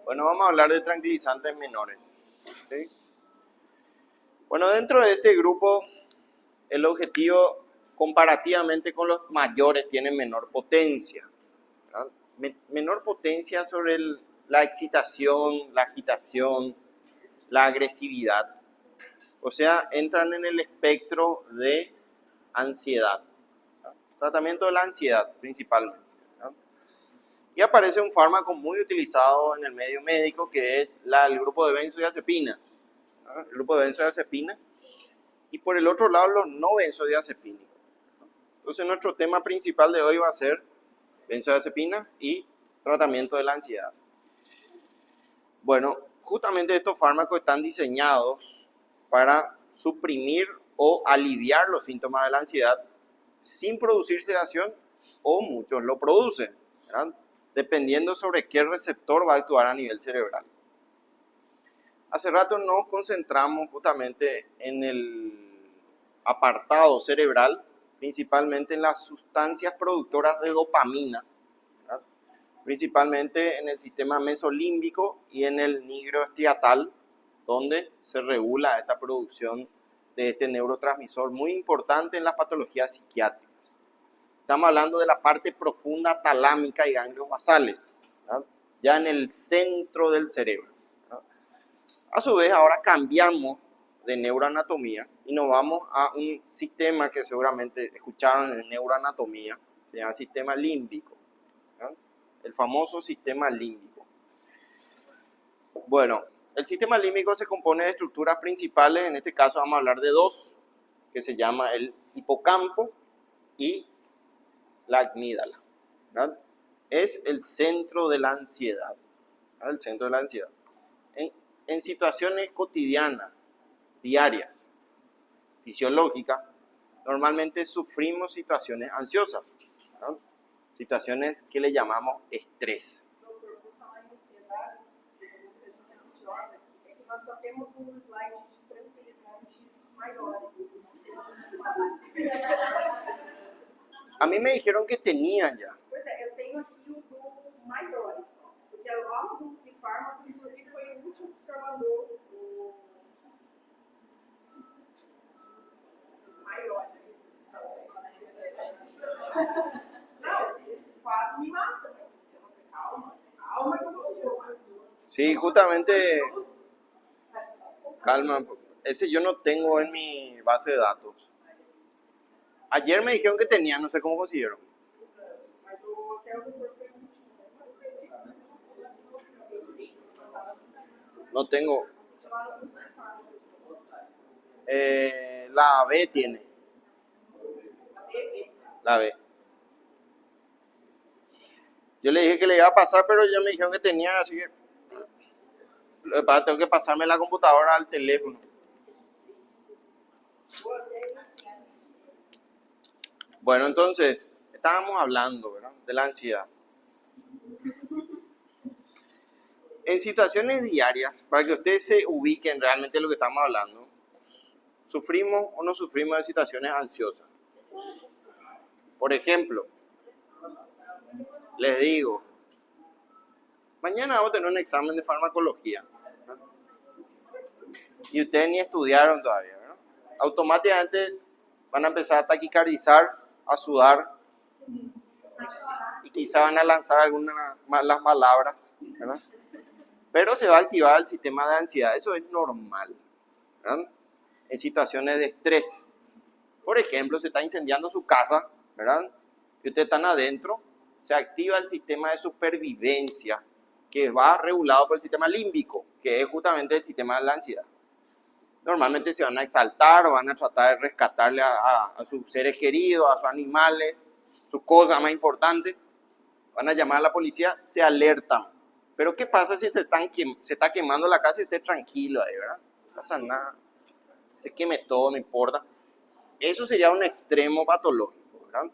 Bueno, vamos a hablar de tranquilizantes menores. ¿Sí? Bueno, dentro de este grupo, el objetivo comparativamente con los mayores tiene menor potencia. ¿Verdad? Menor potencia sobre la excitación, la agitación, la agresividad. O sea, entran en el espectro de ansiedad. ¿Verdad? Tratamiento de la ansiedad principalmente. ¿Verdad? Y aparece un fármaco muy utilizado en el medio médico que es el grupo de benzodiazepinas. ¿Verdad? El grupo de benzodiazepinas. Y por el otro lado, los no benzodiazepínicos. Entonces, nuestro tema principal de hoy va a ser benzodiazepina y tratamiento de la ansiedad. Bueno, justamente estos fármacos están diseñados para suprimir o aliviar los síntomas de la ansiedad sin producir sedación, o muchos lo producen, ¿verdad? Dependiendo sobre qué receptor va a actuar a nivel cerebral. Hace rato nos concentramos justamente en el apartado cerebral, principalmente en las sustancias productoras de dopamina, ¿verdad? Principalmente en el sistema mesolímbico y en el nigroestriatal, donde se regula esta producción de este neurotransmisor muy importante en las patologías psiquiátricas. Estamos hablando de la parte profunda talámica y ganglios basales, ¿verdad? Ya en el centro del cerebro, ¿verdad? A su vez, ahora cambiamos de neuroanatomía y nos vamos a un sistema que seguramente escucharon en neuroanatomía, se llama sistema límbico, ¿verdad? El famoso sistema límbico. Bueno, el sistema límbico se compone de estructuras principales, en este caso vamos a hablar de dos, que se llama el hipocampo y la amígdala, ¿verdad? Es el centro de la ansiedad, ¿verdad? El centro de la ansiedad. En situaciones cotidianas, diarias, fisiológicas, normalmente sufrimos situaciones ansiosas, ¿verdad? Situaciones que le llamamos estrés. Doutor, por falar em ansiedade, muita gente é ansiosa, é que nós só temos um slide de tranquilizantes maiores. A mí me dijeron que tenían ya. Pois é, eu tenho aqui o do maiores só, porque lá no grupo de fármaco, inclusive, foi o último que o senhor mandou, os maiores. Não, eles quase me matam. Eu falei, calma, calma que eu não vou. Sí, justamente, calma, ese yo no tengo en mi base de datos. Ayer me dijeron que tenían, no sé cómo consiguieron. Mas o hotel do senhor foi o último. No tengo. La B tiene. La B. Yo le dije que le iba a pasar, pero ya me dijeron que tenía, así que tengo que pasarme la computadora al teléfono. Bueno, entonces, estábamos hablando, ¿verdad?, de la ansiedad. En situaciones diarias, para que ustedes se ubiquen realmente en lo que estamos hablando, ¿sufrimos o no sufrimos de situaciones ansiosas? Por ejemplo, les digo, mañana vamos a tener un examen de farmacología, ¿verdad? Y ustedes ni estudiaron todavía, ¿verdad? Automáticamente van a empezar a taquicardizar, a sudar, y quizá van a lanzar algunas malas palabras, ¿verdad? Pero se va a activar el sistema de ansiedad, eso es normal, ¿verdad? En situaciones de estrés. Por ejemplo, se está incendiando su casa, ¿verdad? Y ustedes están adentro, se activa el sistema de supervivencia que va regulado por el sistema límbico, que es justamente el sistema de la ansiedad. Normalmente se van a exaltar o van a tratar de rescatarle a sus seres queridos, a sus animales, sus cosas más importantes. Van a llamar a la policía, se alertan. Pero ¿qué pasa si se está quemando la casa y usted tranquilo ahí, ¿verdad? No pasa nada. Se queme todo, no importa. Eso sería un extremo patológico, ¿verdad?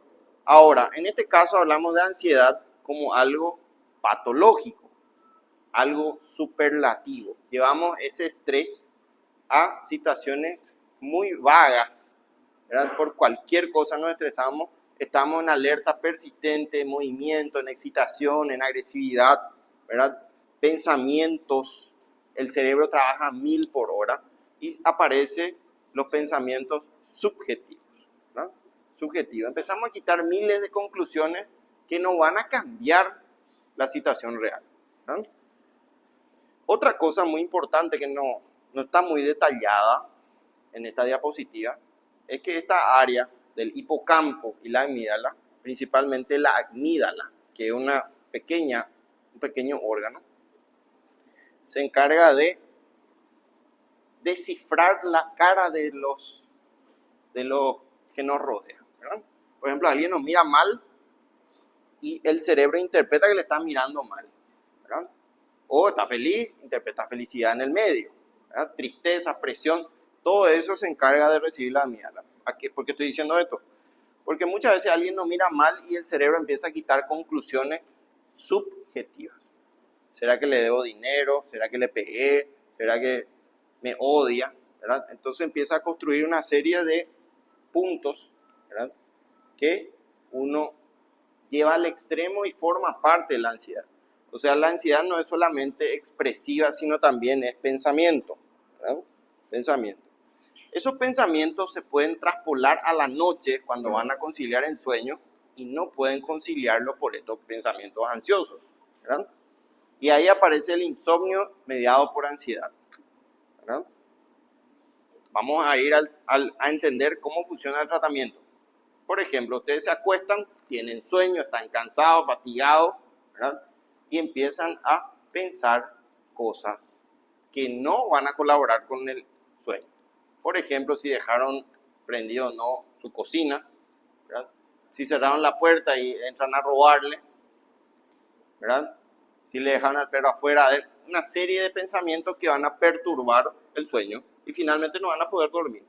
Ahora, en este caso hablamos de ansiedad como algo patológico, algo superlativo. Llevamos ese estrés a situaciones muy vagas, ¿verdad? Por cualquier cosa nos estresamos, estamos en alerta persistente, en movimiento, en excitación, en agresividad, ¿verdad? Pensamientos, el cerebro trabaja 1000 por hora y aparecen los pensamientos subjetivos, ¿verdad? Subjetivos. Empezamos a quitar miles de conclusiones que no van a cambiar la situación real, ¿verdad? Otra cosa muy importante que no está muy detallada en esta diapositiva es que esta área del hipocampo y la amígdala, principalmente la amígdala, que es un pequeño órgano, se encarga de descifrar la cara de los que nos rodean, ¿verdad? Por ejemplo, alguien nos mira mal y el cerebro interpreta que le está mirando mal, ¿verdad? O está feliz, interpreta felicidad en el medio, ¿verdad? Tristeza, presión, todo eso se encarga de recibir la amígdala. ¿Por qué estoy diciendo esto? Porque muchas veces alguien nos mira mal y el cerebro empieza a quitar conclusiones subjetivas. ¿Será que le debo dinero? ¿Será que le pegué? ¿Será que me odia? ¿Verdad? Entonces empieza a construir una serie de puntos, ¿verdad?, que uno lleva al extremo y forma parte de la ansiedad. O sea, la ansiedad no es solamente expresiva, sino también es pensamiento, ¿verdad? Pensamiento. Esos pensamientos se pueden traspolar a la noche cuando van a conciliar el sueño y no pueden conciliarlo por estos pensamientos ansiosos, ¿verdad? Y ahí aparece el insomnio mediado por ansiedad, ¿verdad? Vamos a ir a entender cómo funciona el tratamiento. Por ejemplo, ustedes se acuestan, tienen sueño, están cansados, fatigados, ¿verdad? Y empiezan a pensar cosas que no van a colaborar con el sueño. Por ejemplo, si dejaron prendido o no su cocina, ¿verdad? Si cerraron la puerta y entran a robarle, ¿verdad? Si le dejaron al perro afuera, una serie de pensamientos que van a perturbar el sueño y finalmente no van a poder dormir.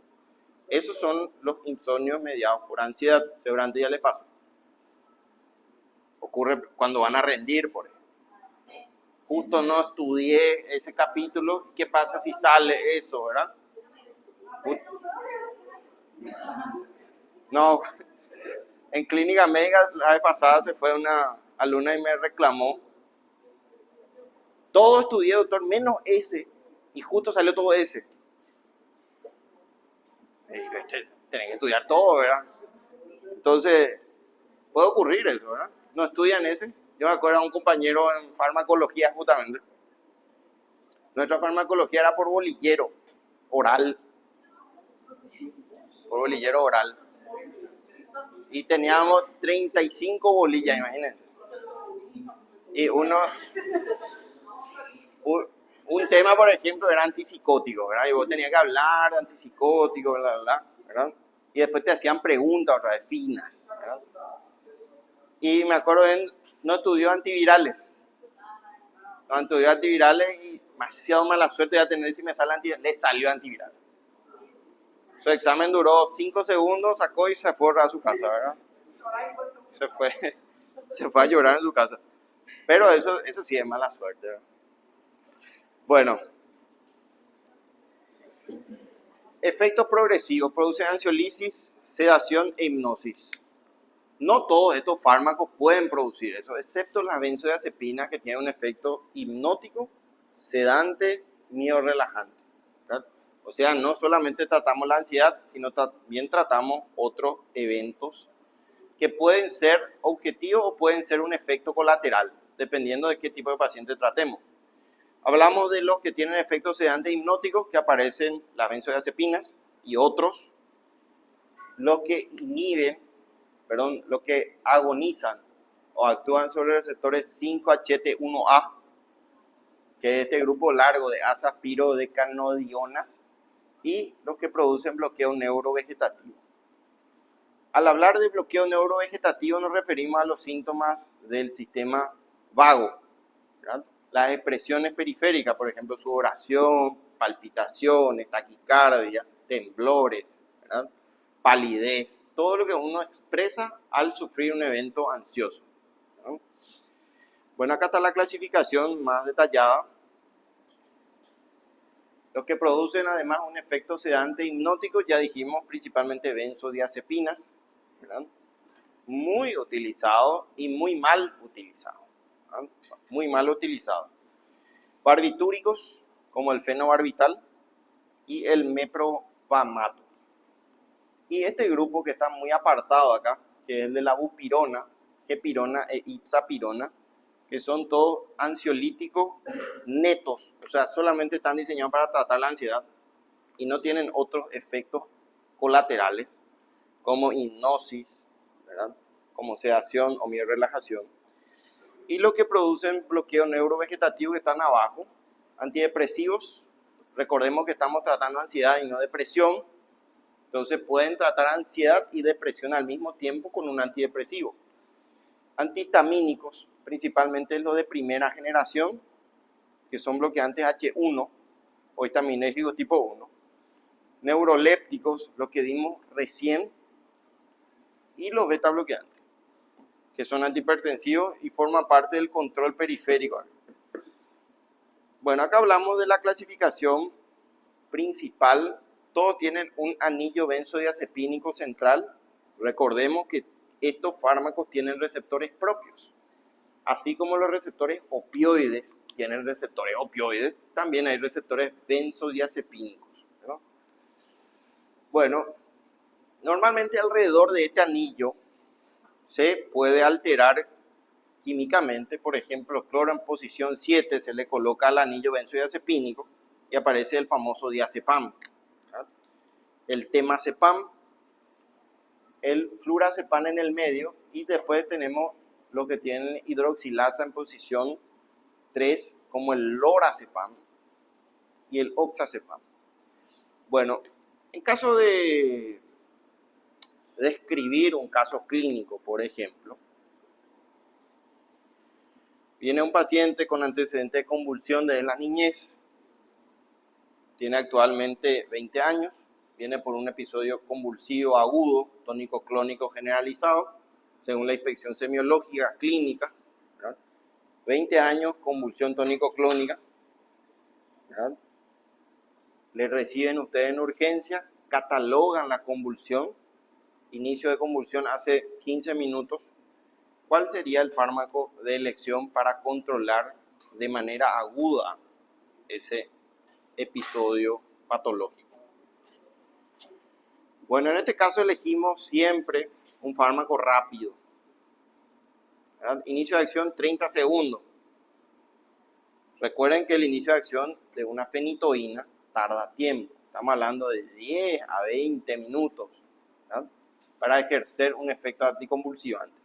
Esos son los insomnios mediados por ansiedad. Seguramente ya les pasó. Ocurre cuando van a rendir, por ejemplo. Justo no estudié ese capítulo. ¿Qué pasa si sale eso, verdad? No, en clínica médica la vez pasada se fue una alumna y me reclamó. Todo estudié, doctor, menos ese. Y justo salió todo ese. Tienen que estudiar todo, ¿verdad? Entonces, puede ocurrir eso, ¿verdad? No estudian ese. Yo me acuerdo de un compañero en farmacología justamente. Nuestra farmacología era por bolillero oral. Por bolillero oral. Y teníamos 35 bolillas, imagínense. Y un tema, por ejemplo, era antipsicótico, ¿verdad? Y vos tenías que hablar de antipsicótico, ¿verdad? Y después te hacían preguntas otra vez, finas, ¿verdad? Y me acuerdo, no estudió antivirales. No estudió antivirales y demasiado mala suerte de tener si me sale antiviral. Le salió antiviral. Su examen duró 5 segundos, sacó y se fue a su casa, ¿verdad? Se fue a llorar en su casa. Pero eso sí es mala suerte, ¿verdad? Bueno. Efectos progresivos. Producen ansiolisis, sedación e hipnosis. No todos estos fármacos pueden producir eso, excepto la benzodiazepina, que tiene un efecto hipnótico, sedante, miorelajante, ¿verdad? O sea, no solamente tratamos la ansiedad, sino también tratamos otros eventos que pueden ser objetivos o pueden ser un efecto colateral, dependiendo de qué tipo de paciente tratemos. Hablamos de los que tienen efectos sedantes e hipnóticos, que aparecen las benzodiazepinas y otros, los que los que agonizan o actúan sobre los receptores 5-HT1A, que es este grupo largo de azapirodecanodionas, y los que producen bloqueo neurovegetativo. Al hablar de bloqueo neurovegetativo nos referimos a los síntomas del sistema vago, ¿verdad? Las expresiones periféricas, por ejemplo, sudoración, palpitaciones, taquicardia, temblores, ¿verdad? Palidez, todo lo que uno expresa al sufrir un evento ansioso, ¿no? Bueno, acá está la clasificación más detallada. Los que producen además un efecto sedante hipnótico, ya dijimos, principalmente benzodiazepinas, ¿verdad? Muy utilizado y muy mal utilizado, ¿verdad? Muy mal utilizado. Barbitúricos, como el fenobarbital y el meprovamato. Y este grupo que está muy apartado acá, que es el de la bupirona, gepirona e ipsapirona, que son todos ansiolíticos netos, o sea, solamente están diseñados para tratar la ansiedad y no tienen otros efectos colaterales como hipnosis, ¿verdad? Como sedación o miorelajación. Y lo que producen bloqueo neurovegetativo que están abajo, antidepresivos, recordemos que estamos tratando ansiedad y no depresión, entonces pueden tratar ansiedad y depresión al mismo tiempo con un antidepresivo. Antihistamínicos, principalmente los de primera generación, que son bloqueantes H1 o histaminérgicos tipo 1. Neurolépticos, los que dimos recién, y los beta bloqueantes, que son antihipertensivos y forman parte del control periférico. Bueno, acá hablamos de la clasificación principal. Todos tienen un anillo benzodiazepínico central. Recordemos que estos fármacos tienen receptores propios. Así como los receptores opioides tienen receptores opioides, también hay receptores benzodiazepínicos, ¿no? Bueno, normalmente alrededor de este anillo se puede alterar químicamente. Por ejemplo, cloro en posición 7 se le coloca al anillo benzodiazepínico y aparece el famoso diazepam, ¿verdad? El temazepam, el flurazepam en el medio, y después tenemos lo que tienen hidroxilasa en posición 3, como el lorazepam y el oxazepam. Bueno, en caso de describir un caso clínico, por ejemplo, viene un paciente con antecedente de convulsión desde la niñez, tiene actualmente 20 años, viene por un episodio convulsivo agudo, tónico-clónico generalizado, según la inspección semiológica clínica, ¿verdad? 20 años, convulsión tónico-clónica, ¿verdad? Le reciben ustedes en urgencia, catalogan la convulsión, inicio de convulsión hace 15 minutos. ¿Cuál sería el fármaco de elección para controlar de manera aguda ese episodio patológico? Bueno, en este caso elegimos siempre un fármaco rápido, ¿verdad? Inicio de acción 30 segundos. Recuerden que el inicio de acción de una fenitoína tarda tiempo. Estamos hablando de 10 a 20 minutos, ¿verdad? Para ejercer un efecto anticonvulsivante.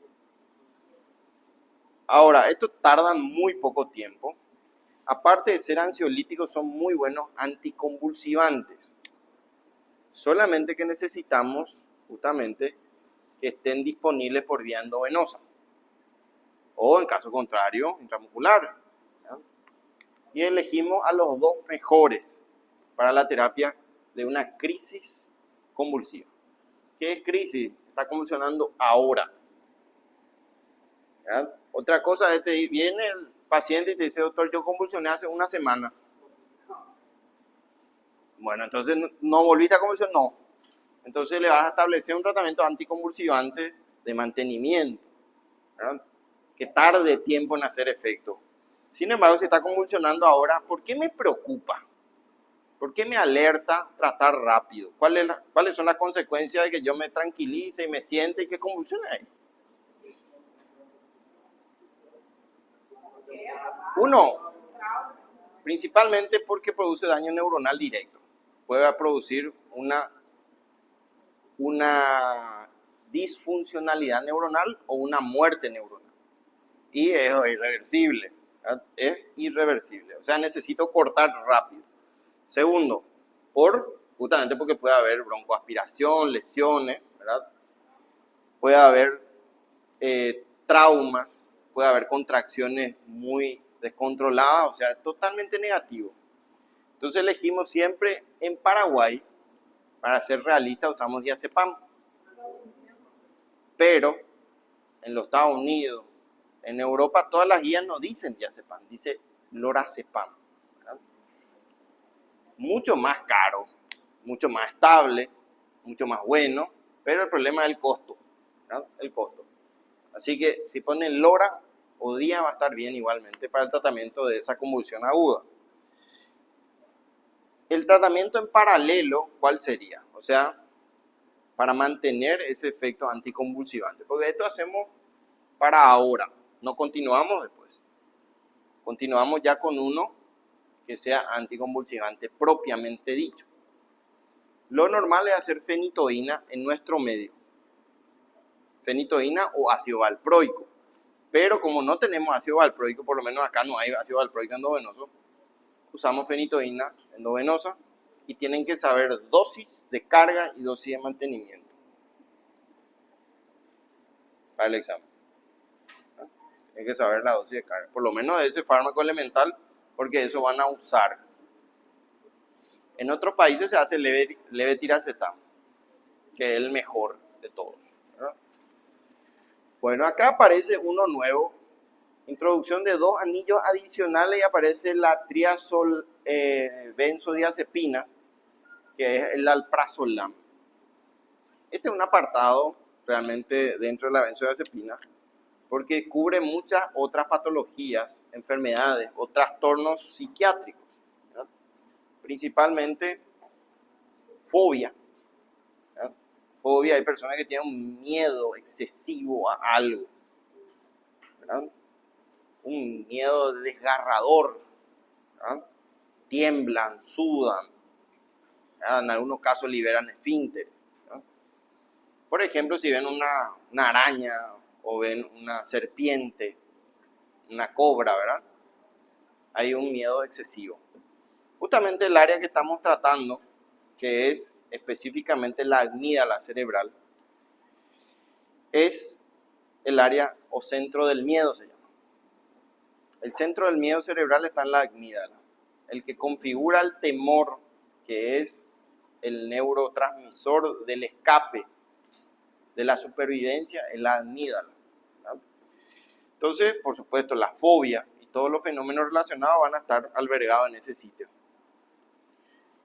Ahora, estos tardan muy poco tiempo. Aparte de ser ansiolíticos, son muy buenos anticonvulsivantes. Solamente que necesitamos justamente que estén disponibles por vía endovenosa o, en caso contrario, intramuscular, ¿ya? Y elegimos a los dos mejores para la terapia de una crisis convulsiva. ¿Qué es crisis? Está convulsionando ahora, ¿ya? Otra cosa es que viene el paciente y te dice: doctor, yo convulsioné hace una semana. Bueno, entonces no volviste a convulsionar, no. Entonces le vas a establecer un tratamiento anticonvulsivante de mantenimiento, ¿verdad? Que tarde tiempo en hacer efecto. Sin embargo, si está convulsionando ahora, ¿por qué me preocupa? ¿Por qué me alerta tratar rápido? ¿Cuáles son las consecuencias de que yo me tranquilice y me siente y que convulsione ahí? Uno, principalmente porque produce daño neuronal directo. Puede producir una disfuncionalidad neuronal o una muerte neuronal. Y es irreversible, ¿verdad? Es irreversible. O sea, necesito cortar rápido. Segundo, justamente porque puede haber broncoaspiración, lesiones, ¿verdad? Puede haber traumas, puede haber contracciones muy descontroladas, o sea, totalmente negativo. Entonces elegimos siempre en Paraguay, para ser realistas, usamos diazepam. Pero en los Estados Unidos, en Europa, todas las guías no dicen diazepam, dice lorazepam, ¿verdad? Mucho más caro, mucho más estable, mucho más bueno, pero el problema es el costo, ¿verdad? El costo. Así que si ponen lora o día va a estar bien igualmente para el tratamiento de esa convulsión aguda. El tratamiento en paralelo, ¿cuál sería? O sea, para mantener ese efecto anticonvulsivante. Porque esto hacemos para ahora, no continuamos después. Continuamos ya con uno que sea anticonvulsivante propiamente dicho. Lo normal es hacer fenitoína en nuestro medio. Fenitoína o ácido valproico. Pero como no tenemos ácido valproico, por lo menos acá no hay ácido valproico endovenoso, usamos fenitoína endovenosa y tienen que saber dosis de carga y dosis de mantenimiento para el examen. Tienen que saber la dosis de carga, por lo menos de ese fármaco elemental, porque eso van a usar. En otros países se hace levetiracetam, que es el mejor de todos, ¿verdad? Bueno, acá aparece uno nuevo, introducción de 2 anillos adicionales y aparece la triazol benzodiazepinas, que es el alprazolam. Este es un apartado realmente dentro de la benzodiazepina, porque cubre muchas otras patologías, enfermedades o trastornos psiquiátricos, ¿verdad? Principalmente fobia. ¿Verdad? Fobia, hay personas que tienen un miedo excesivo a algo, ¿verdad? Un miedo desgarrador, ¿verdad? Tiemblan, sudan, ¿verdad? En algunos casos liberan esfínteres. Por ejemplo, si ven una araña o ven una serpiente, una cobra, ¿verdad? Hay un miedo excesivo. Justamente el área que estamos tratando, que es específicamente la amígdala cerebral, es el área o centro del miedo, se llama. El centro del miedo cerebral está en la amígdala. El que configura el temor, que es el neurotransmisor del escape, de la supervivencia, es la amígdala, ¿verdad? Entonces, por supuesto, la fobia y todos los fenómenos relacionados van a estar albergados en ese sitio.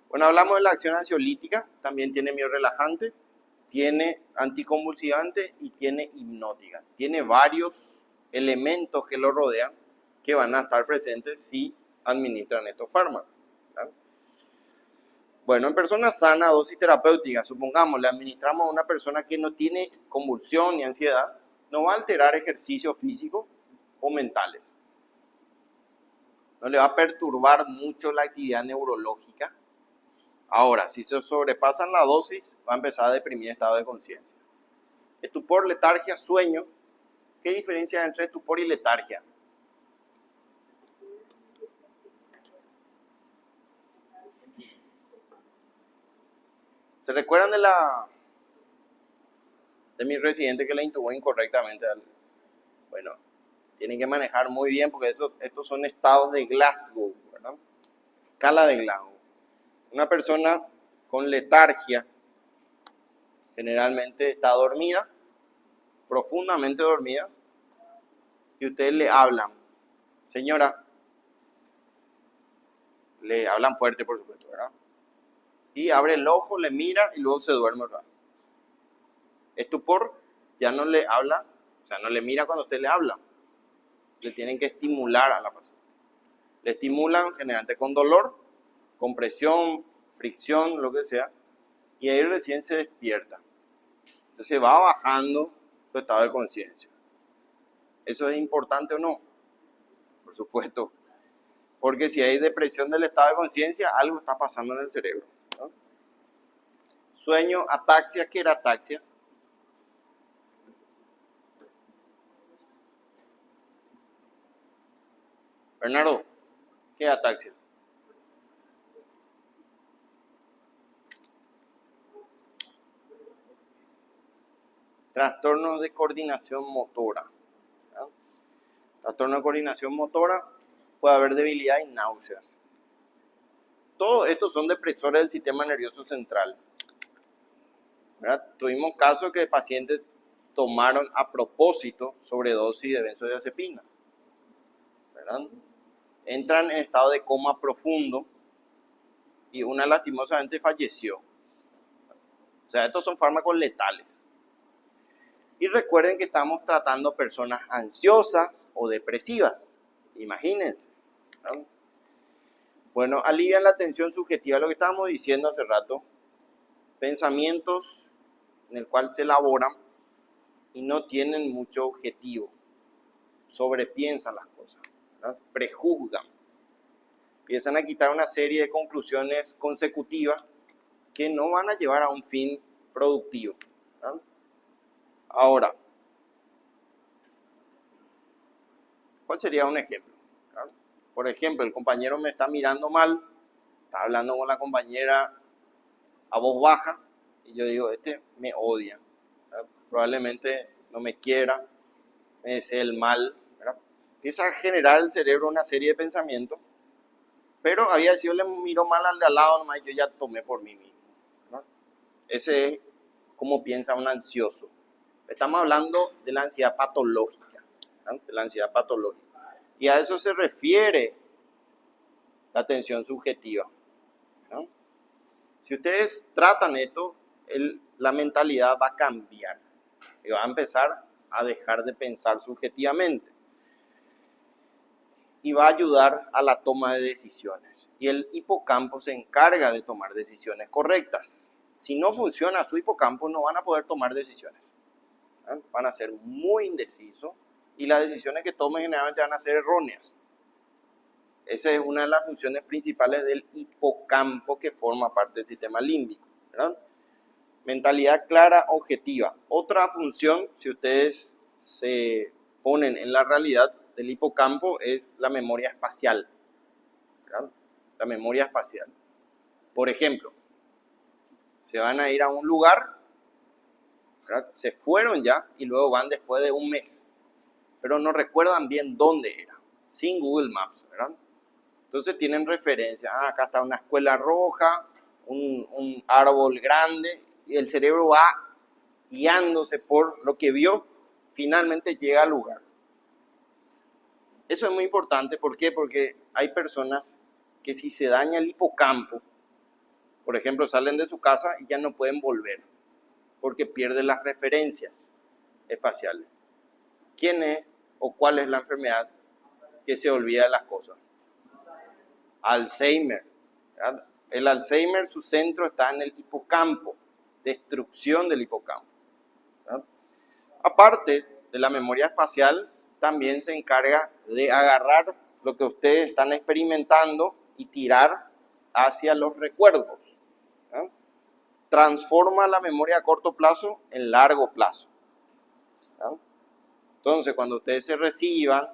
Bueno, hablamos de la acción ansiolítica, también tiene miorrelajante, tiene anticonvulsivante y tiene hipnótica. Tiene varios elementos que lo rodean que van a estar presentes si administran estos fármacos, ¿verdad? Bueno, en personas sanas, dosis terapéutica, supongamos, le administramos a una persona que no tiene convulsión ni ansiedad, no va a alterar ejercicios físicos o mentales. No le va a perturbar mucho la actividad neurológica. Ahora, si se sobrepasan la dosis, va a empezar a deprimir estado de conciencia. Estupor, letargia, sueño. ¿Qué diferencia hay entre estupor y letargia? ¿Se recuerdan de mi residente que le intubó incorrectamente? Bueno, tienen que manejar muy bien porque estos son estados de Glasgow, ¿verdad? Escala de Glasgow. Una persona con letargia generalmente está dormida, profundamente dormida, y ustedes le hablan, señora, le hablan fuerte, por supuesto, ¿verdad? Y abre el ojo, le mira y luego se duerme, ¿verdad? Estupor, ya no le habla, o sea, no le mira cuando usted le habla. Le tienen que estimular a la paciente. Le estimulan generalmente con dolor, con presión, fricción, lo que sea, y ahí recién se despierta. Entonces va bajando su estado de conciencia. ¿Eso es importante o no? Por supuesto. Porque si hay depresión del estado de conciencia, algo está pasando en el cerebro, ¿no? Sueño, ataxia, ¿qué era ataxia? Bernardo, ¿qué es ataxia? Trastornos de coordinación motora, ¿no? Trastorno de coordinación motora, puede haber debilidad y náuseas. Todos estos son depresores del sistema nervioso central, ¿verdad? Tuvimos casos que pacientes tomaron a propósito sobredosis de benzodiazepina, ¿verdad? Entran en estado de coma profundo y una lastimosamente falleció. O sea, estos son fármacos letales. Y recuerden que estamos tratando personas ansiosas o depresivas. Imagínense, ¿no? Bueno, alivian la tensión subjetiva, lo que estábamos diciendo hace rato. Pensamientos en el cual se elaboran y no tienen mucho objetivo. Sobrepiensan las cosas, ¿no? Prejuzgan. Empiezan a quitar una serie de conclusiones consecutivas que no van a llevar a un fin productivo, ¿no? Ahora, ¿cuál sería un ejemplo? ¿No? Por ejemplo, el compañero me está mirando mal, está hablando con la compañera a voz baja y yo digo, este me odia, ¿verdad? Probablemente no me quiera, me desee el mal, ¿verdad? Empieza a generar el cerebro una serie de pensamientos, pero había sido, le miro mal al de al lado, nomás yo ya tomé por mí mismo, ¿no? Ese es como piensa un ansioso. Estamos hablando de la ansiedad patológica, ¿no? De la ansiedad patológica. Y a eso se refiere la tensión subjetiva, ¿no? Si ustedes tratan esto, la mentalidad va a cambiar y va a empezar a dejar de pensar subjetivamente y va a ayudar a la toma de decisiones. Y el hipocampo se encarga de tomar decisiones correctas. Si no funciona su hipocampo, no van a poder tomar decisiones, ¿no? Van a ser muy indecisos y las decisiones que tomen generalmente van a ser erróneas. Esa es una de las funciones principales del hipocampo que forma parte del sistema límbico, ¿verdad? Mentalidad clara, objetiva. Otra función, si ustedes se ponen en la realidad del hipocampo, es la memoria espacial, ¿verdad? La memoria espacial. Por ejemplo, se van a ir a un lugar, ¿verdad? Se fueron ya y luego van después de un mes, pero no recuerdan bien dónde era, sin Google Maps, ¿verdad? Entonces tienen referencia, acá está una escuela roja, un árbol grande, y el cerebro va guiándose por lo que vio, finalmente llega al lugar. Eso es muy importante, ¿por qué? Porque hay personas que si se daña el hipocampo, por ejemplo, salen de su casa y ya no pueden volver, porque pierden las referencias espaciales. ¿Quién es o cuál es la enfermedad que se olvida de las cosas? Alzheimer, ¿verdad? El Alzheimer, su centro está en el hipocampo, destrucción del hipocampo, ¿verdad? Aparte de la memoria espacial, también se encarga de agarrar lo que ustedes están experimentando y tirar hacia los recuerdos, ¿verdad? Transforma la memoria a corto plazo en largo plazo, ¿verdad? Entonces, cuando ustedes se reciban,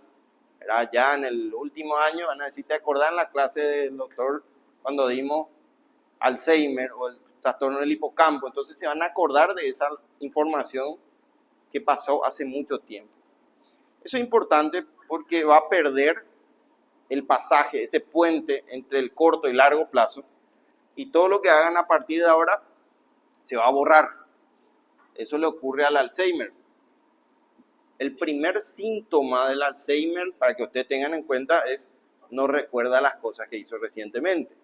¿verdad? Ya en el último año van a decir, ¿te acordás en la clase del doctor cuando dimos Alzheimer o el trastorno del hipocampo? Entonces se van a acordar de esa información que pasó hace mucho tiempo. Eso es importante porque va a perder el pasaje, ese puente entre el corto y largo plazo, y todo lo que hagan a partir de ahora se va a borrar. Eso le ocurre al Alzheimer. El primer síntoma del Alzheimer, para que ustedes tengan en cuenta, es no recuerda las cosas que hizo recientemente.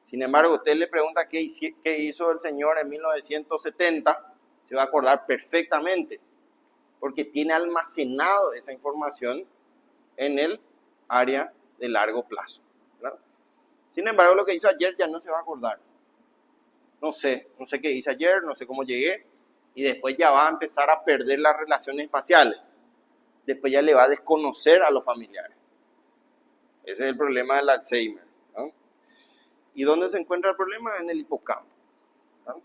Sin embargo, usted le pregunta qué hizo el señor en 1970, se va a acordar perfectamente, porque tiene almacenado esa información en el área de largo plazo, ¿verdad? Sin embargo, lo que hizo ayer ya no se va a acordar. No sé qué hice ayer, no sé cómo llegué, y después ya va a empezar a perder las relaciones espaciales. Después ya le va a desconocer a los familiares. Ese es el problema del Alzheimer, ¿no? ¿Y dónde se encuentra el problema? En el hipocampo, ¿no?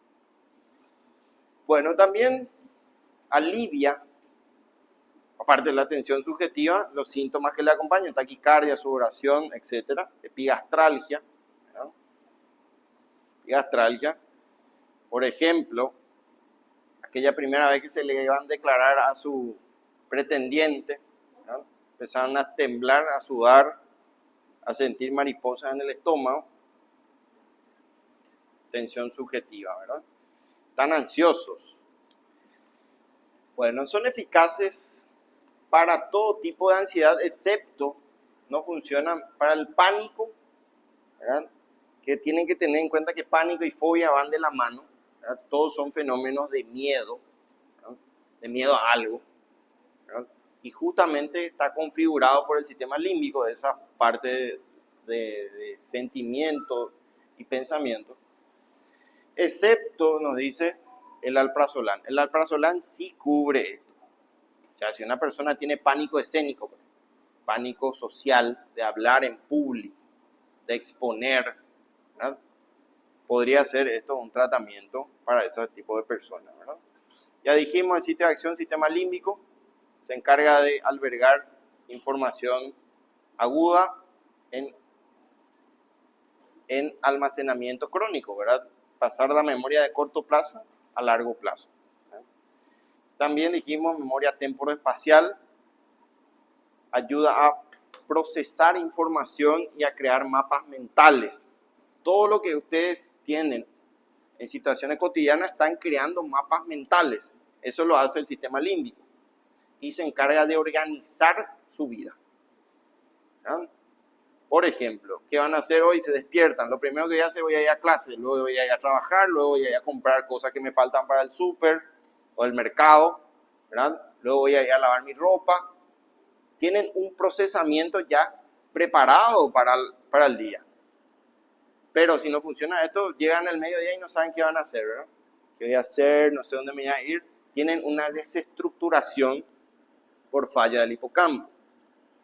Bueno, también alivia, aparte de la tensión subjetiva, los síntomas que le acompañan, taquicardia, sudoración, etc. Epigastralgia, ¿no? Epigastralgia, por ejemplo, aquella primera vez que se le iban a declarar a su pretendiente, ¿no? Empezaron a temblar, a sudar, a sentir mariposas en el estómago, tensión subjetiva, ¿verdad? Están ansiosos. Bueno, son eficaces para todo tipo de ansiedad, excepto no funcionan para el pánico, ¿verdad? Que tienen que tener en cuenta que pánico y fobia van de la mano, ¿verdad? Todos son fenómenos de miedo, ¿verdad? de miedo a algo, ¿verdad? Y justamente está configurado por el sistema límbico, de esa parte de sentimiento y pensamiento, excepto, nos dice, el alprazolam. El alprazolam sí cubre esto. O sea, si una persona tiene pánico escénico, pánico social, de hablar en público, de exponer, ¿verdad? Podría ser esto un tratamiento para ese tipo de personas, ¿verdad? Ya dijimos, el sitio de acción, sistema límbico, se encarga de albergar información aguda en almacenamiento crónico, ¿verdad? Pasar la memoria de corto plazo a largo plazo, ¿verdad? También dijimos memoria temporoespacial, ayuda a procesar información y a crear mapas mentales. Todo lo que ustedes tienen en situaciones cotidianas están creando mapas mentales. Eso lo hace el sistema límbico y se encarga de organizar su vida, ¿verdad? Por ejemplo, ¿qué van a hacer hoy? Se despiertan. Lo primero que voy a hacer, voy a ir a clase, luego voy a ir a trabajar, luego voy a ir a comprar cosas que me faltan para el súper o el mercado, ¿verdad? Luego voy a ir a lavar mi ropa. Tienen un procesamiento ya preparado para el día. Pero si no funciona esto, llegan al mediodía y no saben qué van a hacer, ¿verdad? ¿Qué voy a hacer? No sé dónde me voy a ir. Tienen una desestructuración por falla del hipocampo.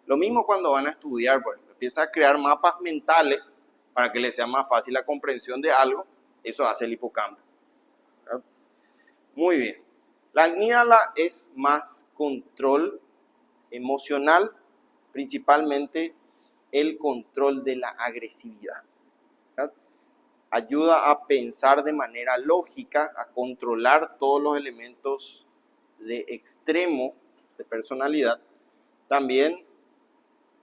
Lo mismo cuando van a estudiar, por ejemplo, empieza a crear mapas mentales para que les sea más fácil la comprensión de algo. Eso hace el hipocampo, ¿verdad? Muy bien. La amígdala es más control emocional, principalmente el control de la agresividad, ¿verdad? Ayuda a pensar de manera lógica, a controlar todos los elementos de extremo de personalidad. También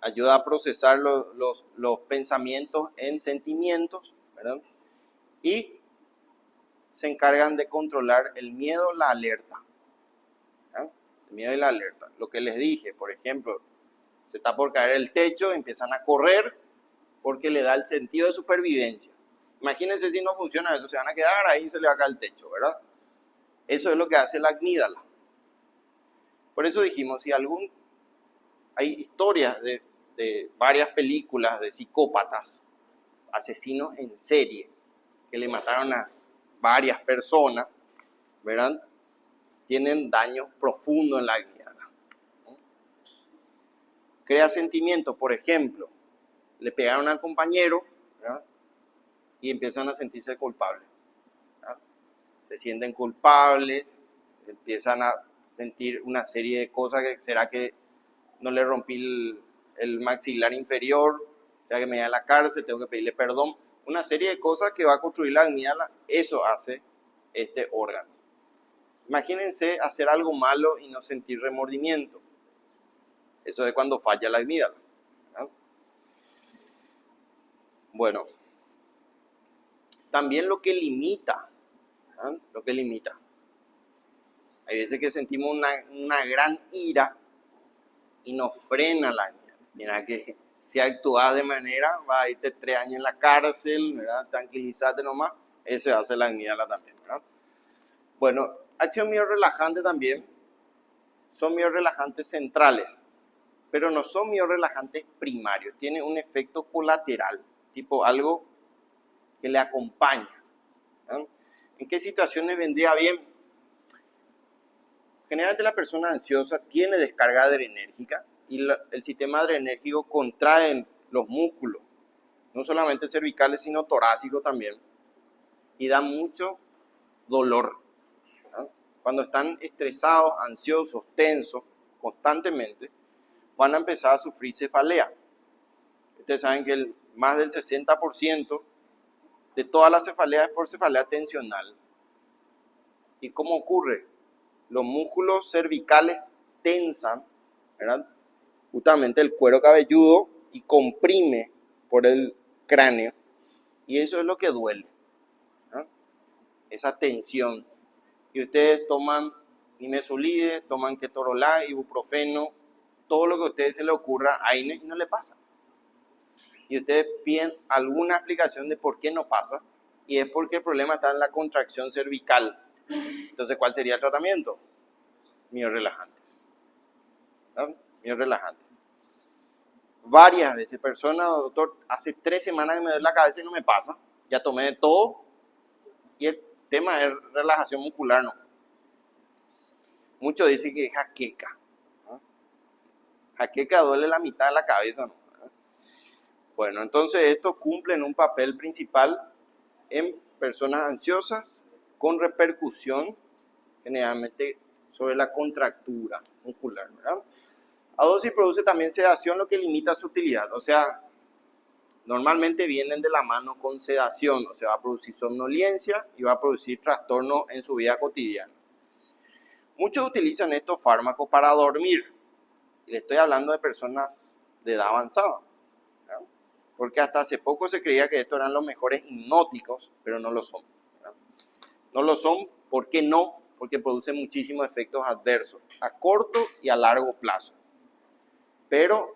ayuda a procesar los pensamientos en sentimientos, ¿verdad? Y se encargan de controlar el miedo, la alerta, ¿verdad? El miedo y la alerta. Lo que les dije, por ejemplo, se está por caer el techo, empiezan a correr porque le da el sentido de supervivencia. Imagínense si no funciona eso, se van a quedar ahí y se le va a caer el techo, ¿verdad? Eso es lo que hace la amígdala. Por eso dijimos, si hay historias de varias películas de psicópatas, asesinos en serie, que le mataron a varias personas, ¿verdad? Tienen daños profundos en la amígdala. Crea sentimientos, por ejemplo, le pegaron al compañero, ¿verdad? Y empiezan a sentirse culpables, ¿verdad? Se sienten culpables, empiezan a sentir una serie de cosas, que será que no le rompí el maxilar inferior, será que me voy a la cárcel, tengo que pedirle perdón, una serie de cosas que va a construir la amígdala. Eso hace este órgano. Imagínense hacer algo malo y no sentir remordimiento. Eso es cuando falla la amígdala, ¿verdad? Bueno, también lo que limita, ¿verdad? Lo que limita. Hay veces que sentimos una gran ira y nos frena la amígdala. Mira que si actúas de manera, va a irte 3 años en la cárcel, ¿verdad? Tranquilízate nomás. Eso hace la amígdala también, ¿verdad? Bueno, acción miorrelajante también. Son miorrelajantes centrales, pero no son miorrelajantes primarios. Tienen un efecto colateral, tipo algo que le acompaña, ¿verdad? ¿En qué situaciones vendría bien? Generalmente la persona ansiosa tiene descarga adrenérgica y el sistema adrenérgico contrae los músculos, no solamente cervicales, sino torácicos también, y da mucho dolor, ¿verdad? Cuando están estresados, ansiosos, tensos constantemente, van a empezar a sufrir cefalea. Ustedes saben que más del 60% de toda la cefalea es por cefalea tensional. ¿Y cómo ocurre? Los músculos cervicales tensan, ¿verdad? Justamente el cuero cabelludo y comprime por el cráneo, y eso es lo que duele, ¿verdad? Esa tensión. Y ustedes toman nimesulide, toman ketorolac, ibuprofeno, todo lo que a ustedes se les ocurra, ahí no le pasa. Y ustedes piden alguna explicación de por qué no pasa, y es porque el problema está en la contracción cervical. Entonces, ¿cuál sería el tratamiento? Miorrelajantes. ¿Verdad? Miorrelajantes. Varias veces, persona, doctor, hace 3 semanas que me duele la cabeza y no me pasa. Ya tomé de todo y el tema es relajación muscular, no. Muchos dicen que es jaqueca. ¿No? Jaqueca duele la mitad de la cabeza, ¿no? Bueno, entonces estos cumplen un papel principal en personas ansiosas con repercusión generalmente sobre la contractura muscular, ¿verdad? A dosis produce también sedación, lo que limita su utilidad. O sea, normalmente vienen de la mano con sedación, o sea, va a producir somnolencia y va a producir trastornos en su vida cotidiana. Muchos utilizan estos fármacos para dormir. Y le estoy hablando de personas de edad avanzada, ¿verdad? Porque hasta hace poco se creía que estos eran los mejores hipnóticos, pero no lo son, ¿verdad? No lo son, ¿por qué no? Porque producen muchísimos efectos adversos a corto y a largo plazo, pero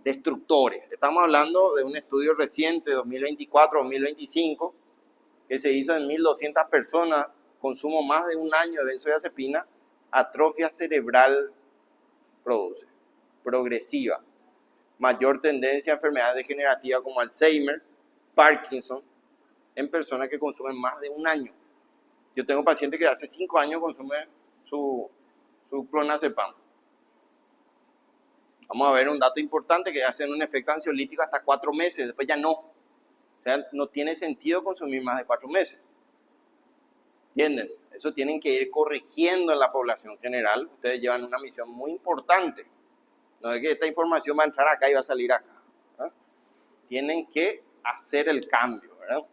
destructores. Estamos hablando de un estudio reciente, 2024-2025, que se hizo en 1.200 personas, consumo más de un año de benzodiazepina, atrofia cerebral produce, progresiva, mayor tendencia a enfermedades degenerativas como Alzheimer, Parkinson, en personas que consumen más de un año. Yo tengo pacientes que hace 5 años consumen su clonazepam. Vamos a ver un dato importante, que hacen un efecto ansiolítico hasta 4 meses, después ya no. O sea, no tiene sentido consumir más de 4 meses. ¿Entienden? Eso tienen que ir corrigiendo en la población general. Ustedes llevan una misión muy importante. No es que esta información va a entrar acá y va a salir acá, ¿verdad? Tienen que hacer el cambio, ¿verdad?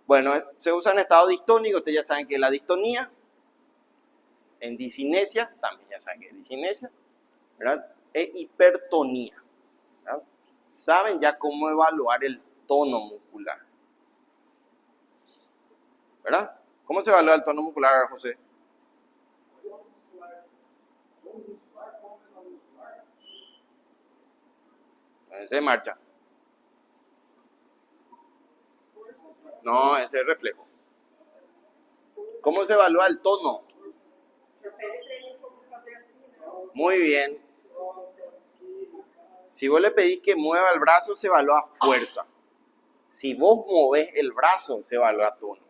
Bueno, se usa en estado distónico. Ustedes ya saben que es la distonía. En discinesia, también ya saben que es discinesia, ¿verdad? E hipertonía, ¿verdad? Saben ya cómo evaluar el tono muscular, ¿verdad? ¿Cómo se evalúa el tono muscular, José? Ese marcha. No, ese es reflejo. ¿Cómo se evalúa el tono? Muy bien. Si vos le pedís que mueva el brazo, se evalúa fuerza. Si vos movés el brazo, se evalúa tono.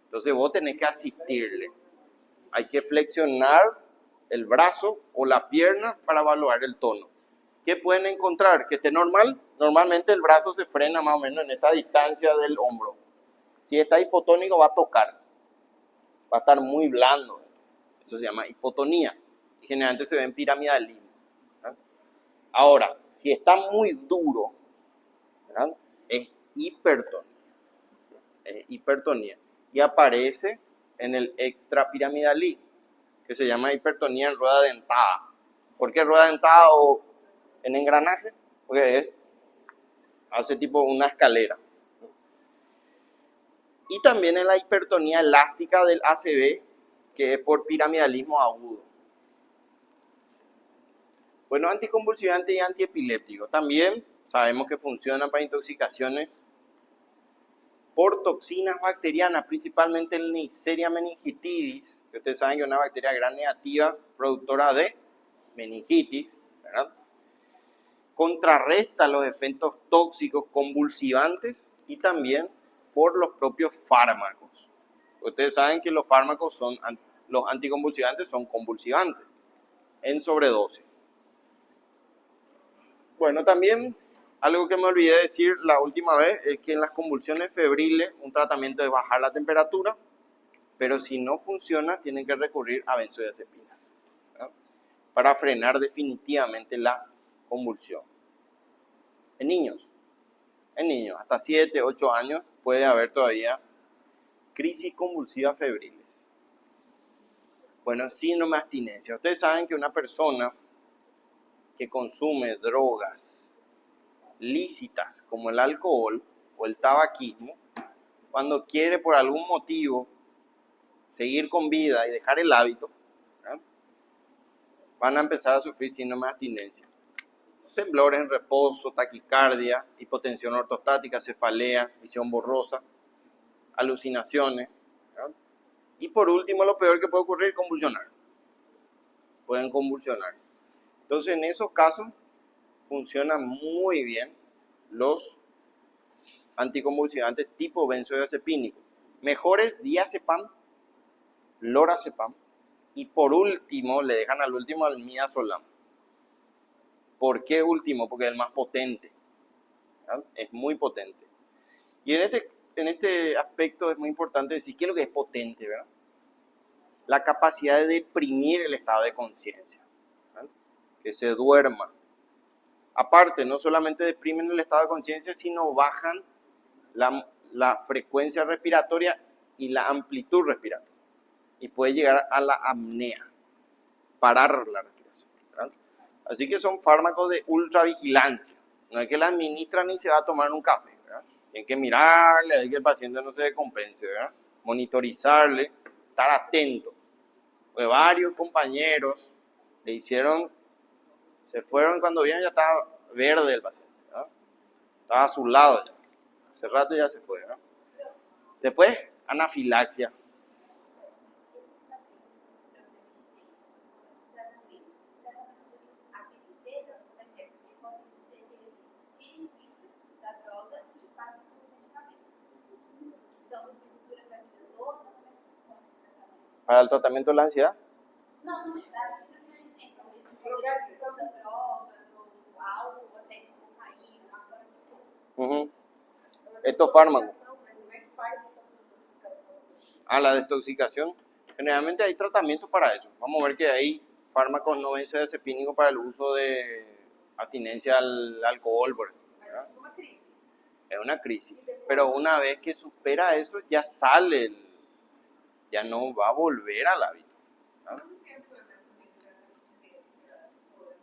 Entonces vos tenés que asistirle. Hay que flexionar el brazo o la pierna para evaluar el tono. ¿Qué pueden encontrar? Que esté normal. Normalmente el brazo se frena más o menos en esta distancia del hombro. Si está hipotónico va a tocar. Va a estar muy blando. Eso se llama hipotonía. Y generalmente se ve en piramidalismo, ¿verdad? Ahora, si está muy duro, ¿verdad? Es hipertonía. Es hipertonía. Y aparece en el extrapiramidalismo, que se llama hipertonía en rueda dentada. ¿Por qué rueda dentada o en engranaje? Porque hace tipo una escalera. Y también en la hipertonía elástica del ACV, que es por piramidalismo agudo. Bueno, anticonvulsivante y antiepiléptico. También sabemos que funcionan para intoxicaciones por toxinas bacterianas, principalmente el Neisseria meningitidis, que ustedes saben que es una bacteria gram negativa productora de meningitis, ¿verdad? Contrarresta los efectos tóxicos convulsivantes y también por los propios fármacos. Ustedes saben que los fármacos los anticonvulsivantes son convulsivantes en sobredosis. Bueno, también algo que me olvidé decir la última vez es que en las convulsiones febriles un tratamiento es bajar la temperatura, pero si no funciona tienen que recurrir a benzodiazepinas, ¿verdad? Para frenar definitivamente la convulsión. En niños hasta 7, 8 años puede haber todavía crisis convulsivas febriles. Bueno, síndrome de abstinencia. Ustedes saben que una persona que consume drogas lícitas como el alcohol o el tabaquismo, cuando quiere por algún motivo seguir con vida y dejar el hábito, ¿verdad?, van a empezar a sufrir síndrome de abstinencia. Temblores en reposo, taquicardia, hipotensión ortostática, cefaleas, visión borrosa, alucinaciones, ¿verdad? Y por último, lo peor que puede ocurrir, convulsionar. pueden convulsionar. Entonces, en esos casos, funcionan muy bien los anticonvulsivantes tipo benzodiazepínico. Mejores diazepam, lorazepam y por último, le dejan al último al midazolam. ¿Por qué último? Porque es el más potente. ¿Verdad? Es muy potente. Y en este aspecto es muy importante decir qué es lo que es potente, ¿verdad? La capacidad de deprimir el estado de conciencia, ¿verdad? Que se duerma. Aparte, no solamente deprimen el estado de conciencia, sino bajan la frecuencia respiratoria y la amplitud respiratoria. Y puede llegar a la apnea, parar la respiración, ¿verdad? Así que son fármacos de ultravigilancia. No es que la administran y se va a tomar un café, ¿verdad? Tienen que mirarle, hay que el paciente no se descompense, ¿verdad? Monitorizarle, estar atento. Pues varios compañeros le hicieron, se fueron cuando vieron ya estaba verde el paciente, ¿verdad? Estaba a su lado ya. Hace rato ya se fue, ¿verdad? Después, anafilaxia. Para el tratamiento de la ansiedad. Não, não dá. Progressão da drogas, ou álcool, até cocaína, maconha. Estos fármacos. Como é que faz essa desintoxicação? A la desintoxicación. Generalmente hay tratamientos para eso. Vamos a ver que hay fármacos no benzodiazepínicos para el uso de abstinencia al alcohol, por ejemplo, Mas ¿verdad? isso é uma crise. Es una crisis. Pero una vez que supera eso, ya sale, ya no va a volver al hábito, ¿verdad? Quanto tempo é mais ou menos essa abstinência, por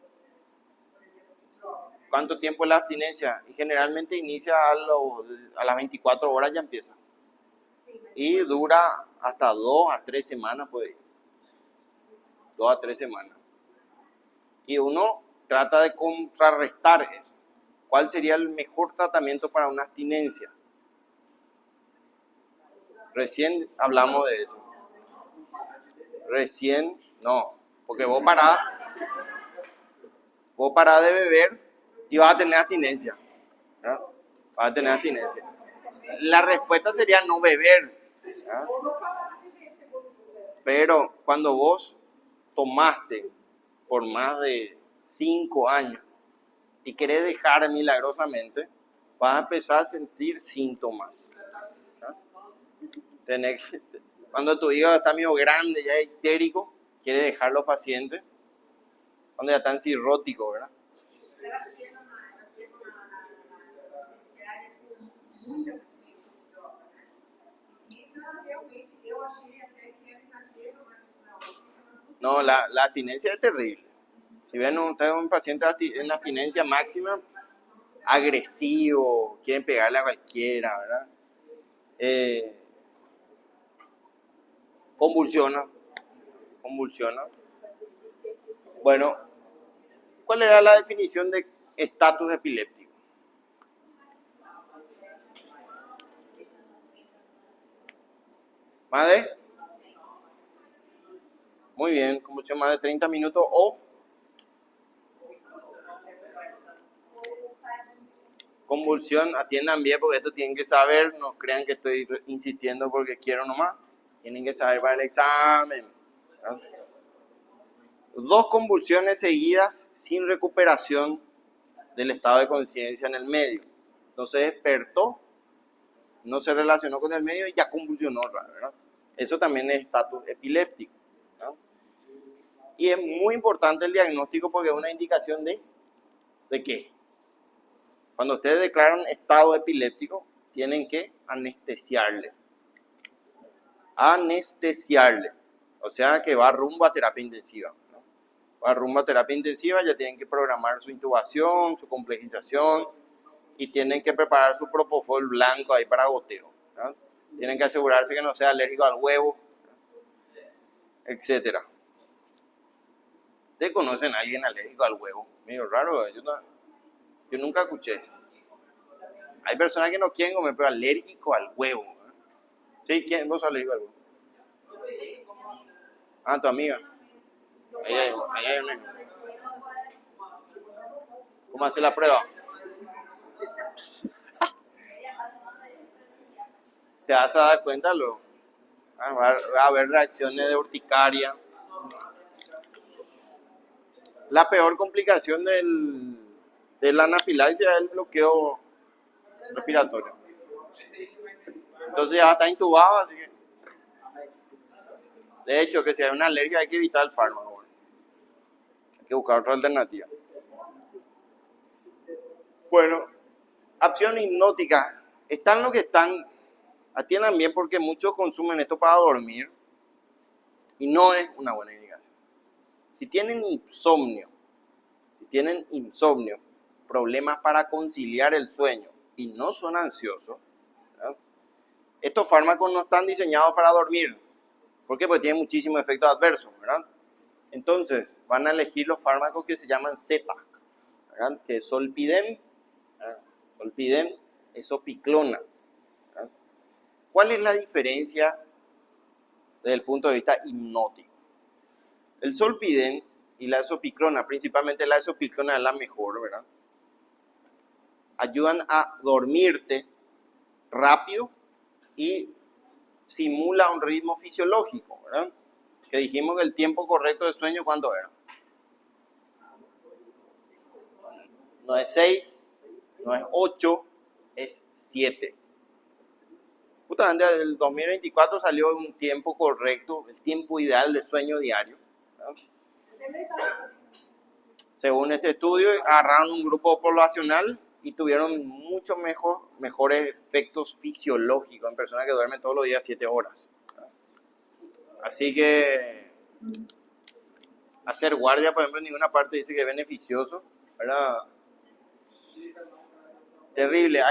exemplo, de droga? ¿Cuánto tiempo es la abstinencia? Y generalmente inicia a las 24 horas ya empieza. Sim, mas Y dura hasta 2 a 3 semanas, puede ir. 2 a 3 semanas. Y uno trata de contrarrestar eso. ¿Cuál sería el mejor tratamiento para una abstinencia? Recién hablamos de eso. No, porque vos parás de beber y vas a tener abstinencia, ¿verdad? Vas a tener abstinencia. La respuesta sería no beber, ¿verdad? ou não parar de viver, segundo você. Pero cuando vos tomaste por más de 5 años y querés dejar milagrosamente, vas a empezar a sentir síntomas, ¿verdad? Cuando tu hígado está medio grande, ya es histérico, quiere dejar los pacientes, cuando ya están cirróticos, ¿verdad? Elas chegam na penitenciária com muita abstinência de droga, né? E realmente, eu achei até que era exagero, mas não. No, la abstinencia es terrible. Si ven ustedes un paciente en abstinencia máxima, agresivo, quieren pegarle a cualquiera, ¿verdad? Convulsiona. Bueno, ¿cuál era la definición de estatus epiléptico? ¿Más de? Muy bien, convulsión más de 30 minutos o convulsión, atiendan bien porque esto tienen que saber, no crean que estoy insistiendo porque quiero nomás, tienen que saber para el examen, ¿verdad? 2 convulsiones seguidas sin recuperación del estado de conciencia en el medio. No se despertó, no se relacionó con el medio y ya convulsionó, ¿verdad? Eso también es estatus epiléptico, ¿verdad? Y es muy importante el diagnóstico porque es una indicación ¿de qué? Cuando ustedes declaran estado epiléptico, tienen que anestesiarle. O sea que va rumbo a terapia intensiva, ¿no? Va rumbo a terapia intensiva, ya tienen que programar su intubación, su complejización y tienen que preparar su propofol blanco ahí para goteo, ¿no? Tienen que asegurarse que no sea alérgico al huevo, etcétera. ¿Ustedes conocen a alguien alérgico al huevo? Medio raro, yo nunca escuché. Hay personas que no quieren comer, pero alérgico al huevo, ¿no? ¿Sí? ¿Quién? ¿Vos alérgico al huevo? Ah, tu amiga. No Ahí hay una. ¿Cómo hace la prueba? Te vas a dar cuenta luego. Va a haber reacciones de urticaria. La peor complicación de la anafilaxia es el bloqueo respiratorio. Entonces ya está intubado, así que. De hecho, que si hay una alergia hay que evitar el fármaco. Bueno. Hay que buscar otra alternativa. Bueno, acción hipnótica. Están los que están. Atiendan bien porque muchos consumen esto para dormir y no es una buena indicación. Si tienen insomnio, problemas para conciliar el sueño y no son ansiosos, ¿verdad? Estos fármacos no están diseñados para dormir. ¿Por qué? Porque tienen muchísimos efectos adversos, ¿verdad? Entonces, van a elegir los fármacos que se llaman Z, ¿verdad? Que es Zolpidem, ¿verdad? Zolpidem es Zopiclona. ¿Verdad? ¿Cuál es la diferencia desde el punto de vista hipnótico? El Zolpidem y la Zopiclona, principalmente la Zopiclona es la mejor, ¿verdad? Ayudan a dormirte rápido y simula un ritmo fisiológico, ¿verdad? Que dijimos que el tiempo correcto de sueño, ¿cuánto era? No es 6, no es 8, es 7. Justamente el 2024 salió un tiempo correcto, el tiempo ideal de sueño diario, ¿verdad? Según este estudio, agarraron un grupo poblacional y tuvieron mucho mejores efectos fisiológicos en personas que duermen todos los días 7 horas. Así que hacer guardia, por ejemplo, en ninguna parte dice que es beneficioso, ¿verdad? Terrible.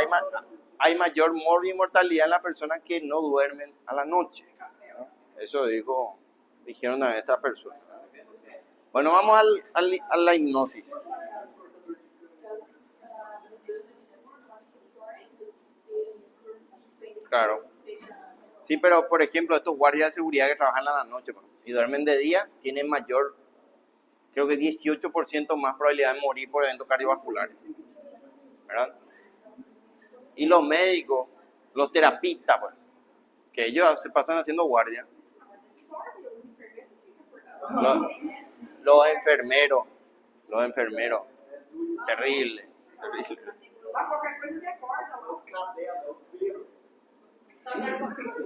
Hay mayor mortalidad en las personas que no duermen a la noche, ¿no? Eso dijeron a estas personas. Bueno, vamos a la hipnosis. Claro. Sí, pero por ejemplo, estos guardias de seguridad que trabajan a la noche y duermen de día, tienen mayor, creo que 18% más probabilidad de morir por eventos cardiovasculares, ¿verdad? Y los médicos, los terapistas, pues, que ellos se pasan haciendo guardia. Los enfermeros, terrible.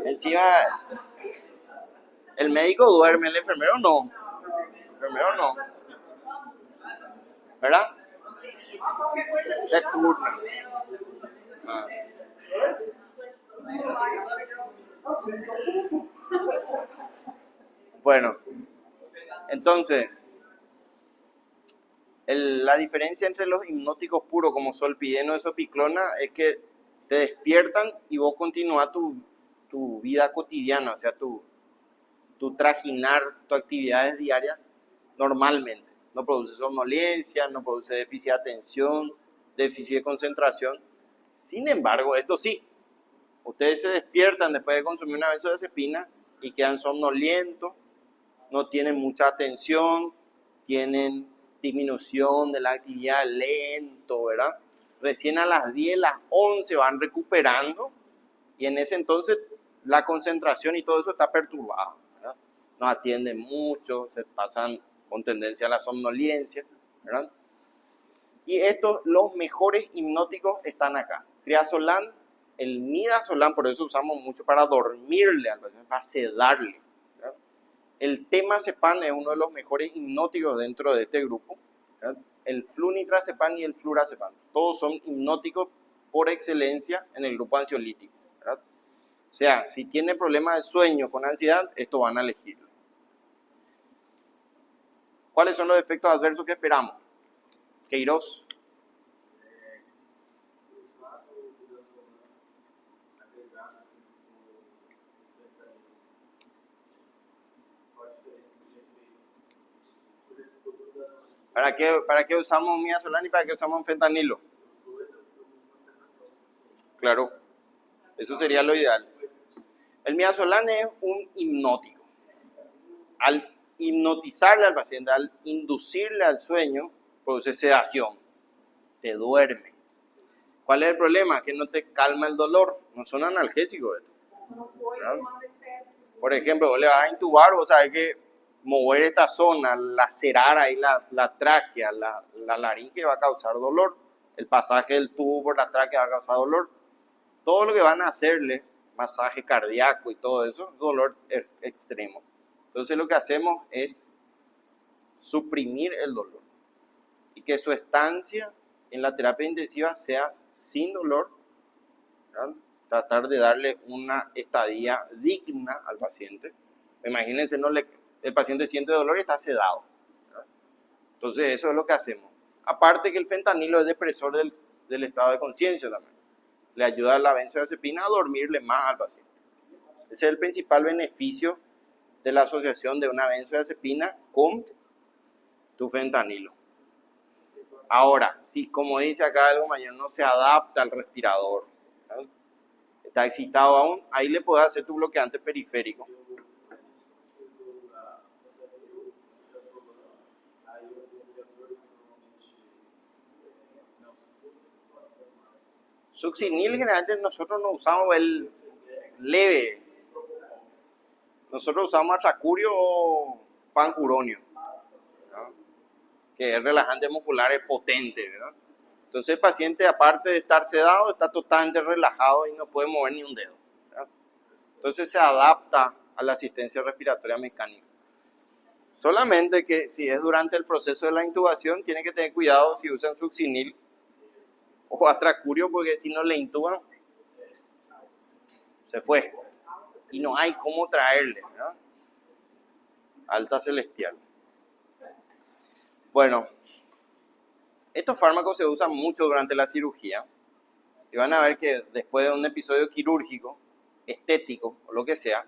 Encima, el médico duerme, el enfermero no. ¿Verdad? Se turna. Bueno, entonces, la diferencia entre los hipnóticos puros como Zolpidem o Zopiclona es que te despiertan y vos continúas tu vida cotidiana, o sea, tu trajinar, tus actividades diarias normalmente. No produce somnolencia, no produce déficit de atención, déficit de concentración. Sin embargo, esto sí, ustedes se despiertan después de consumir una benzodiazepina y quedan somnolientos, no tienen mucha atención, tienen disminución de la actividad lento, ¿verdad? Recién a las 10, las 11 van recuperando y en ese entonces la concentración y todo eso está perturbado, ¿verdad? No atienden mucho, se pasan con tendencia a la somnolencia, ¿verdad? Y los mejores hipnóticos están acá. Triazolam, el midazolam, por eso usamos mucho para dormirle al paciente, para sedarle, ¿verdad? El temazepam es uno de los mejores hipnóticos dentro de este grupo, ¿verdad? El flunitrazepam y el flurazepam, todos son hipnóticos por excelencia en el grupo ansiolítico, ¿verdad? O sea, si tiene problemas de sueño con ansiedad, esto van a elegirlo. ¿Cuáles son los efectos adversos que esperamos? Queiroz. ¿Para qué usamos midazolam y para qué usamos fentanilo? Claro, eso sería lo ideal. El midazolam es un hipnótico. Al hipnotizarle al paciente, al inducirle al sueño, produce sedación, te duerme. ¿Cuál es el problema? Que no te calma el dolor, no son analgésicos esto. Não foi Claro. uma anestésica. Por ejemplo, vos le vas a intubar, vos sabés que mover esta zona, lacerar ahí la tráquea, la laringe va a causar dolor. El pasaje del tubo por la tráquea va a causar dolor. Todo lo que van a hacerle, masaje cardíaco y todo eso, dolor extremo. Entonces lo que hacemos es suprimir el dolor y que su estancia en la terapia intensiva sea sin dolor, ¿verdad? Tratar de darle una estadía digna al paciente. Imagínense, el paciente siente dolor y está sedado, ¿verdad? Entonces eso es lo que hacemos. Aparte que el fentanilo es depresor del estado de conciencia también. Le ayuda a la benzodiazepina a dormirle más al paciente. Ese es el principal beneficio de la asociación de una benzodiazepina con tu fentanilo. Ahora, si como dice acá el compañero, no se adapta al respirador, ¿verdad? Está excitado aún, ahí le puedes hacer tu bloqueante periférico. Succinil generalmente nosotros no usamos el leve, nosotros usamos atracurio o pancuronio, ¿verdad? Que es relajante muscular, es potente, ¿verdad? Entonces el paciente, aparte de estar sedado, está totalmente relajado y no puede mover ni un dedo, ¿verdad? Entonces se adapta a la asistencia respiratoria mecánica. Solamente que si es durante el proceso de la intubación, tiene que tener cuidado si usan succinil o atracurio, porque si no le intuban, se fue. Y no hay cómo traerle, ¿verdad? Alta celestial. Bueno, estos fármacos se usan mucho durante la cirugía y van a ver que después de un episodio quirúrgico, estético o lo que sea,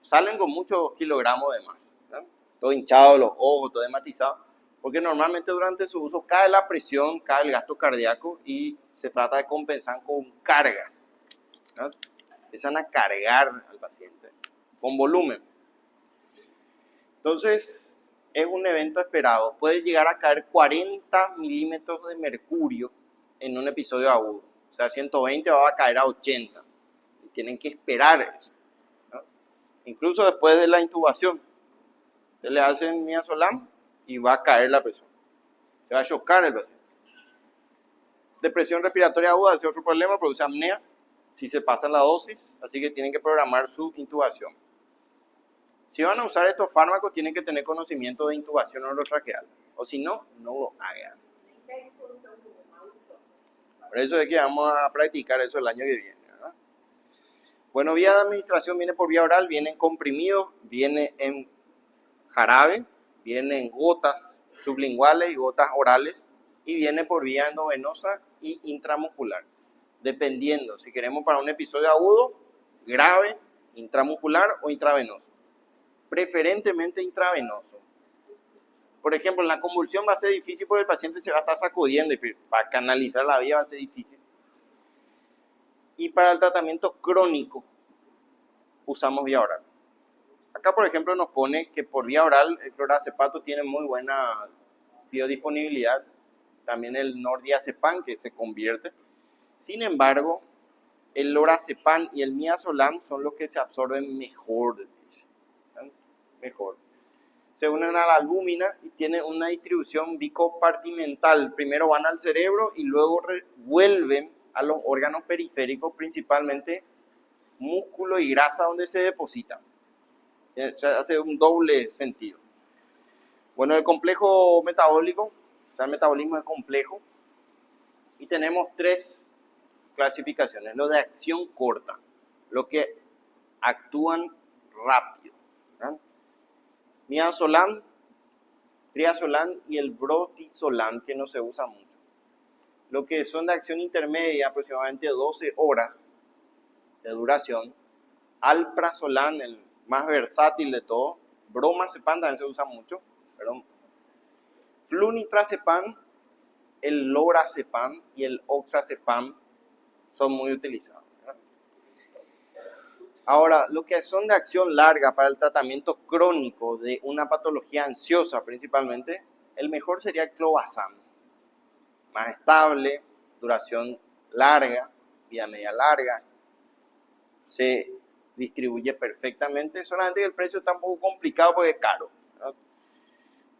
salen con muchos kilogramos de más, ¿verdad? Todo hinchado, los ojos, todo hematizado, porque normalmente durante su uso cae la presión, cae el gasto cardíaco y se trata de compensar con cargas, ¿verdad? Empiezan a cargar al paciente con volumen. Entonces, es un evento esperado. Puede llegar a caer 40 milímetros de mercurio en un episodio agudo. O sea, 120 va a caer a 80. Y tienen que esperar eso, ¿no? Incluso después de la intubación, se le hacen midazolam y va a caer la presión. Se va a chocar el paciente. Depresión respiratoria aguda es otro problema, produce apnea si se pasa la dosis, así que tienen que programar su intubación. Si van a usar estos fármacos, tienen que tener conocimiento de intubación orotraqueal, o si no, no lo hagan. Por eso es que vamos a practicar eso el año que viene, ¿verdad? Bueno, vía de administración viene por vía oral, viene en comprimido, viene en jarabe, viene en gotas sublinguales y gotas orales, y viene por vía endovenosa y intramuscular, dependiendo si queremos para un episodio agudo, grave, intramuscular o intravenoso. Preferentemente intravenoso. Por ejemplo, en la convulsión va a ser difícil porque el paciente se va a estar sacudiendo y para canalizar la vía va a ser difícil. Y para el tratamiento crónico usamos vía oral. Acá, por ejemplo, nos pone que por vía oral el clorazepato tiene muy buena biodisponibilidad. También el nordiazepam, que se convierte. Sin embargo, el lorazepam y el midazolam son los que se absorben mejor. Mejor. Se unen a la albúmina y tienen una distribución bicompartimental. Primero van al cerebro y luego vuelven a los órganos periféricos, principalmente músculo y grasa donde se depositan. O sea, hace un doble sentido. Bueno, el complejo metabólico, o sea, el metabolismo es complejo y tenemos tres clasificaciones. Lo de acción corta, lo que actúan rápido, ¿verdad? Midazolam, triazolam y el brotizolam, que no se usa mucho. Lo que son de acción intermedia, aproximadamente 12 horas de duración. Alprazolam, el más versátil de todo. Bromazepam también se usa mucho. Perdón. Flunitrazepam, el lorazepam y el oxazepam son muy utilizados, ¿verdad? Ahora, lo que son de acción larga para el tratamiento crónico de una patología ansiosa principalmente, el mejor sería el clobazam. Más estable, duración larga, vida media larga, se distribuye perfectamente, solamente que el precio está un poco complicado porque es caro, ¿verdad?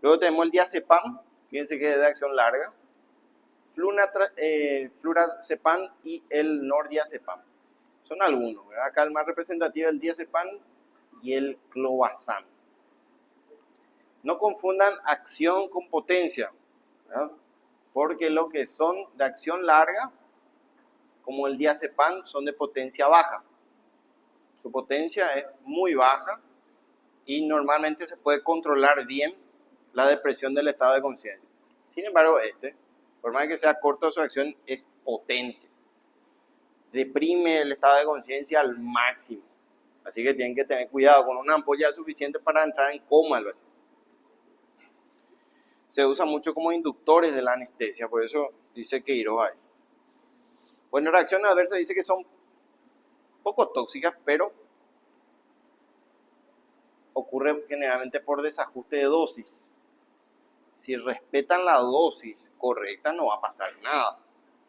Luego tenemos el diazepam, fíjense que es de acción larga, flurazepam y el nordiazepam. Son algunos, ¿verdad? Acá el más representativo es el diazepam y el clobazam. No confundan acción con potencia, ¿verdad? Porque lo que son de acción larga, como el diazepam, son de potencia baja. Su potencia es muy baja y normalmente se puede controlar bien la depresión del estado de conciencia. Sin embargo, por más que sea corto, su acción es potente. Deprime el estado de conciencia al máximo. Así que tienen que tener cuidado con una ampolla suficiente para entrar en coma. Algo así. Se usa mucho como inductores de la anestesia, por eso dice que Queiroz ahí. Bueno, reacciones adversas dice que son poco tóxicas, pero ocurre generalmente por desajuste de dosis. Si respetan la dosis correcta no va a pasar nada,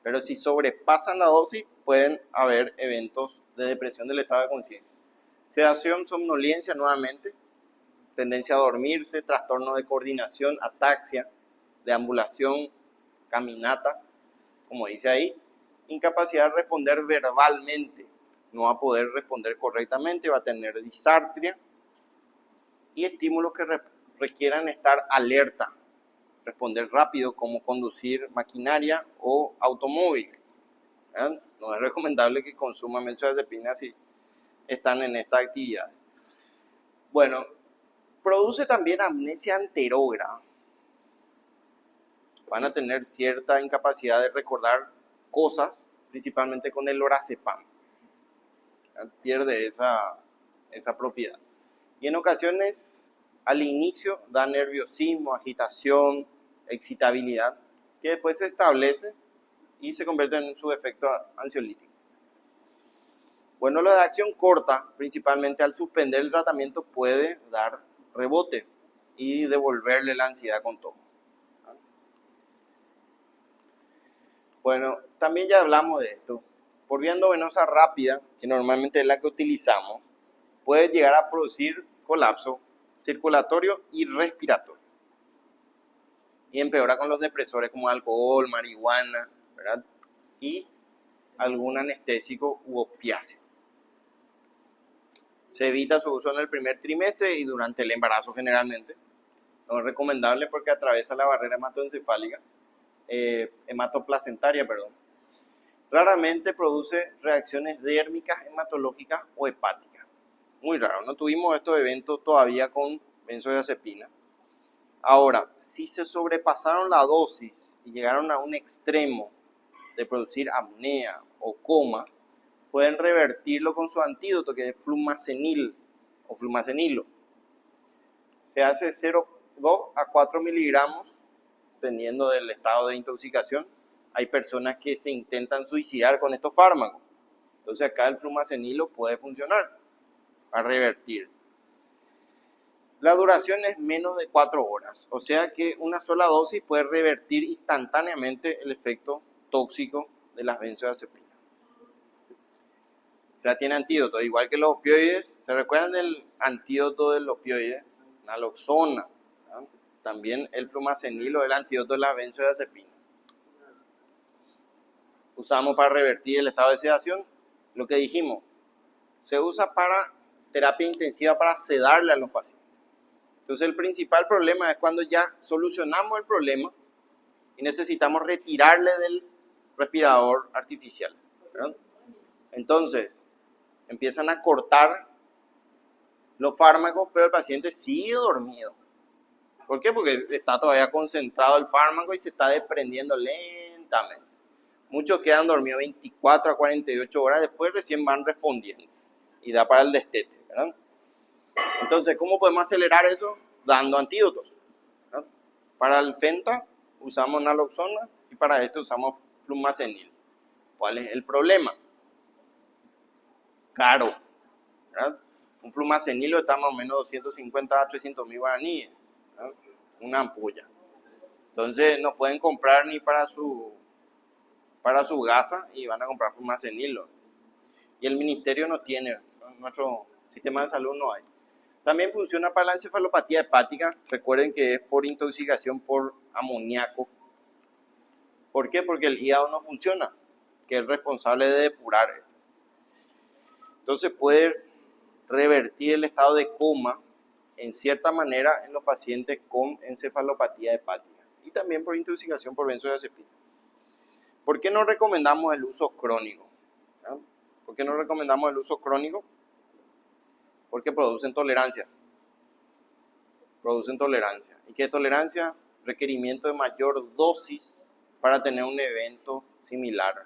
pero si sobrepasan la dosis pueden haber eventos de depresión del estado de conciencia. Sedación, somnolencia nuevamente, tendencia a dormirse, trastorno de coordinación, ataxia, deambulación, caminata, como dice ahí, incapacidad de responder verbalmente, no va a poder responder correctamente, va a tener disartria y estímulos que requieran estar alerta, responder rápido como conducir maquinaria o automóvil. ¿Verdad? No es recomendable que consuman benzodiazepina si están en esta actividad. Bueno, produce también amnesia anterógrada. Van a tener cierta incapacidad de recordar cosas, principalmente con el lorazepam. Pierde esa propiedad. Y en ocasiones, al inicio, da nerviosismo, agitación, excitabilidad, que después se establece y se convierte en su efecto ansiolítico. Bueno, lo de acción corta, principalmente al suspender el tratamiento, puede dar rebote y devolverle la ansiedad con todo. Bueno, también ya hablamos de esto. Por vía endovenosa rápida, que normalmente es la que utilizamos, puede llegar a producir colapso circulatorio y respiratorio. Y empeora con los depresores como alcohol, marihuana, ¿verdad? Y algún anestésico u opiáceo. Se evita su uso en el primer trimestre y durante el embarazo generalmente. No es recomendable porque atraviesa la barrera hematoencefálica, hematoplacentaria, perdón. Raramente produce reacciones dérmicas, hematológicas o hepáticas. Muy raro, no tuvimos estos eventos todavía con benzodiazepina. Ahora, si se sobrepasaron la dosis y llegaron a un extremo de producir apnea o coma, pueden revertirlo con su antídoto, que es flumacenil o flumacenilo. Se hace 0,2 a 4 miligramos, dependiendo del estado de intoxicación. Hay personas que se intentan suicidar con estos fármacos. Entonces acá el flumacenilo puede funcionar para revertir. La duración es menos de 4 horas, o sea que una sola dosis puede revertir instantáneamente el efecto tóxico de las benzodiazepinas. O sea, tiene antídoto, igual que los opioides. ¿Se recuerdan del antídoto del opioide? Naloxona. ¿No? También el flumacenilo es el antídoto de la benzodiazepina. Usamos para revertir el estado de sedación. Lo que dijimos, se usa para terapia intensiva para sedarle a los pacientes. Entonces el principal problema es cuando ya solucionamos el problema y necesitamos retirarle del respirador artificial, ¿verdad? Entonces empiezan a cortar los fármacos, pero el paciente sigue dormido. ¿Por qué? Porque está todavía concentrado el fármaco y se está desprendiendo lentamente. Muchos quedan dormidos 24 a 48 horas, después recién van respondiendo y da para el destete, ¿verdad? Entonces, ¿cómo podemos acelerar eso? Dando antídotos, ¿verdad? Para el Fenta usamos naloxona y para esto usamos flumacenil. ¿Cuál es el problema? Caro. ¿verdad? Un flumacenilo está más o menos 250 a 300 mil guaraníes, ¿verdad? Una ampolla. Entonces no pueden comprar ni para su gasa y van a comprar flumacenilo. Y el ministerio no tiene, nuestro sistema de salud no hay. También funciona para la encefalopatía hepática. Recuerden que es por intoxicación por amoníaco. ¿Por qué? Porque el hígado no funciona, que es responsable de depurar esto. Entonces puede revertir el estado de coma en cierta manera en los pacientes con encefalopatía hepática. Y también por intoxicación por benzodiazepina. ¿Por qué no recomendamos el uso crónico? ¿No? ¿Por qué no recomendamos el uso crónico? Porque producen tolerancia. Producen tolerancia. ¿Y qué tolerancia? Requerimiento de mayor dosis para tener un evento similar.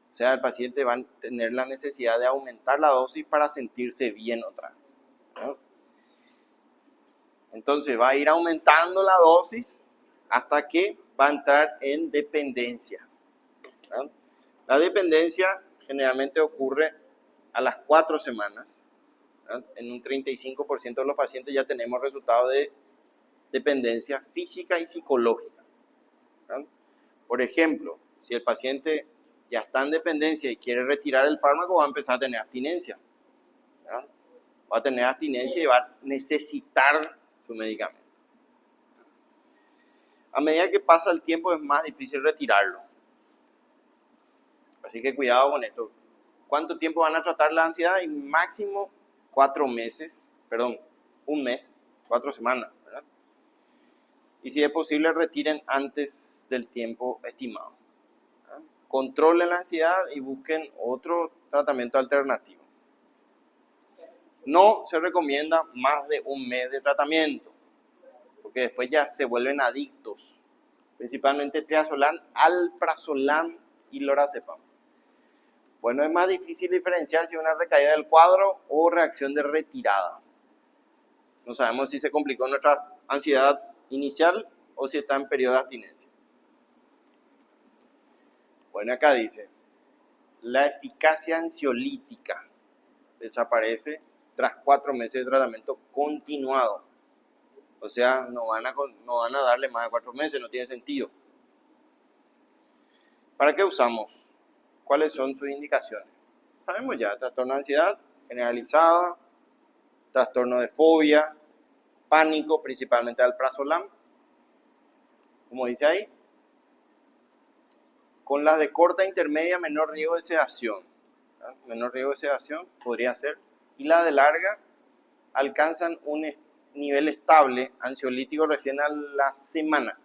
O sea, el paciente va a tener la necesidad de aumentar la dosis para sentirse bien otra vez, ¿no? Entonces va a ir aumentando la dosis hasta que va a entrar en dependencia, ¿no? La dependencia generalmente ocurre a las 4 semanas, ¿no? En un 35% de los pacientes ya tenemos resultados de dependencia física y psicológica, ¿no? Por ejemplo, si el paciente ya está en dependencia y quiere retirar el fármaco, va a empezar a tener abstinencia, ¿no? Va a tener abstinencia y va a necesitar su medicamento. A medida que pasa el tiempo es más difícil retirarlo. Así que cuidado con esto. ¿Cuánto tiempo van a tratar la ansiedad? Y máximo 1 mes, 4 semanas, ¿verdad? Y si es posible, retiren antes del tiempo estimado, ¿verdad? Controlen la ansiedad y busquen otro tratamiento alternativo. No se recomienda más de 1 mes de tratamiento, porque después ya se vuelven adictos, principalmente triazolam, alprazolam y lorazepam. Bueno, es más difícil diferenciar si es una recaída del cuadro o reacción de retirada. No sabemos si se complicó nuestra ansiedad inicial o si está en periodo de abstinencia. Bueno, acá dice, la eficacia ansiolítica desaparece tras 4 meses de tratamiento continuado. O sea, no van a darle más de 4 meses, no tiene sentido. ¿Para qué usamos? ¿Cuáles son sus indicaciones? Sabemos ya, trastorno de ansiedad generalizada, trastorno de fobia, pánico, principalmente alprazolam, como dice ahí, con las de corta, intermedia, menor riesgo de sedación. ¿Verdad? Menor riesgo de sedación podría ser. Y las de larga alcanzan un nivel estable ansiolítico recién a la semana,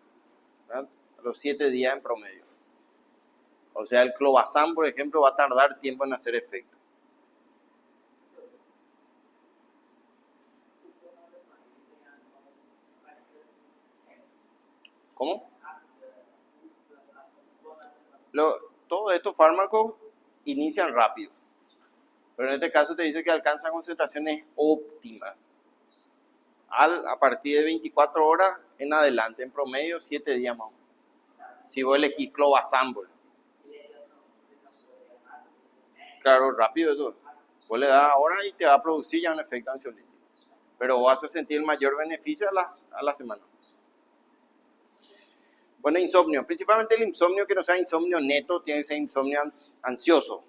¿verdad? A los 7 días en promedio. O sea, el clobazam, por ejemplo, va a tardar tiempo en hacer efecto. ¿Cómo? Todos estos fármacos inician rápido, pero en este caso te dice que alcanzan concentraciones óptimas a partir de 24 horas en adelante, en promedio 7 días más. Si vos elegís clobazam, claro, rápido eso. Vos le das ahora y te va a producir ya un efecto ansiolítico, pero vas a sentir el mayor beneficio a la semana. Bueno, insomnio. Principalmente el insomnio que no sea insomnio neto, tiene que ser insomnio ansioso,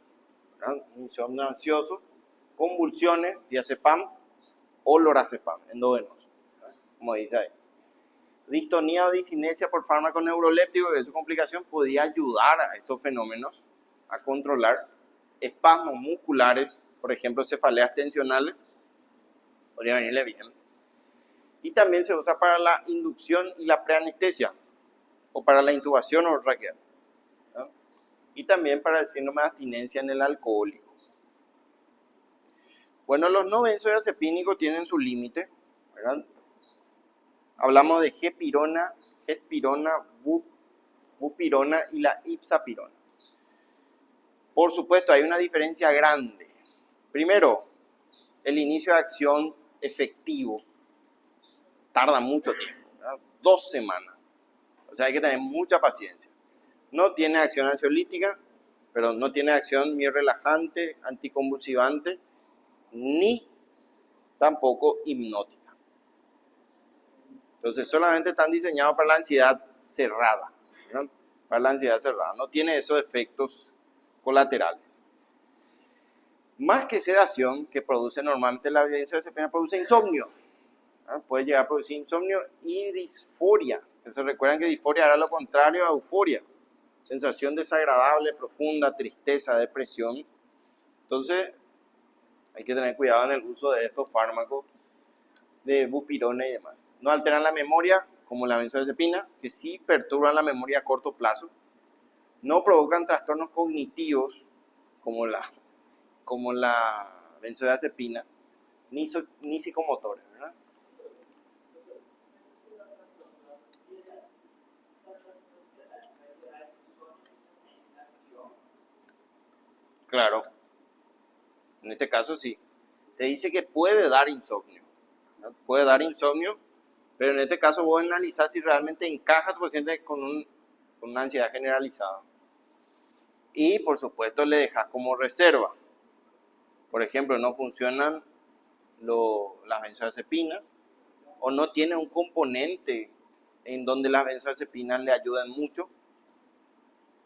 ¿verdad? Insomnio ansioso, convulsiones, diazepam o lorazepam, endógenos, ¿verdad? Como dice ahí. Distonía o disinesia por fármaco neuroléptico, que su complicación podía ayudar a estos fenómenos a controlar. Espasmos musculares, por ejemplo, cefaleas tensionales, podría venirle bien. Y también se usa para la inducción y la preanestesia, o para la intubación o raquea, ¿no? Y también para el síndrome de abstinencia en el alcohólico. Bueno, los no benzodiazepínicos tienen su límite, ¿verdad? Hablamos de gepirona, gespirona, bupirona y la ipsapirona. Por supuesto, hay una diferencia grande. Primero, el inicio de acción efectivo tarda mucho tiempo, ¿verdad? 2 semanas. O sea, hay que tener mucha paciencia. No tiene acción ansiolítica, pero no tiene acción ni relajante, anticonvulsivante ni tampoco hipnótica. Entonces solamente están diseñados para la ansiedad cerrada, ¿no? Para la ansiedad cerrada, no tiene esos efectos colaterales. Más que sedación, que produce normalmente la benzodiazepina, produce insomnio. ¿No? Puede llegar a producir insomnio y disforia. Entonces recuerden que disforia era lo contrario a euforia. Sensación desagradable, profunda, tristeza, depresión. Entonces hay que tener cuidado en el uso de estos fármacos de buspirona y demás. No alteran la memoria, como la benzodiazepina, que sí perturban la memoria a corto plazo. No provocan trastornos cognitivos, como la benzodiazepina, ni psicomotores, ¿verdad? Claro, en este caso sí. Te dice que puede dar insomnio, ¿no? Puede dar insomnio, pero en este caso vos analizás si realmente encaja tu paciente con una ansiedad generalizada. Y por supuesto le dejas como reserva. Por ejemplo, no funcionan las benzodiazepinas o no tiene un componente en donde las benzodiazepinas le ayudan mucho,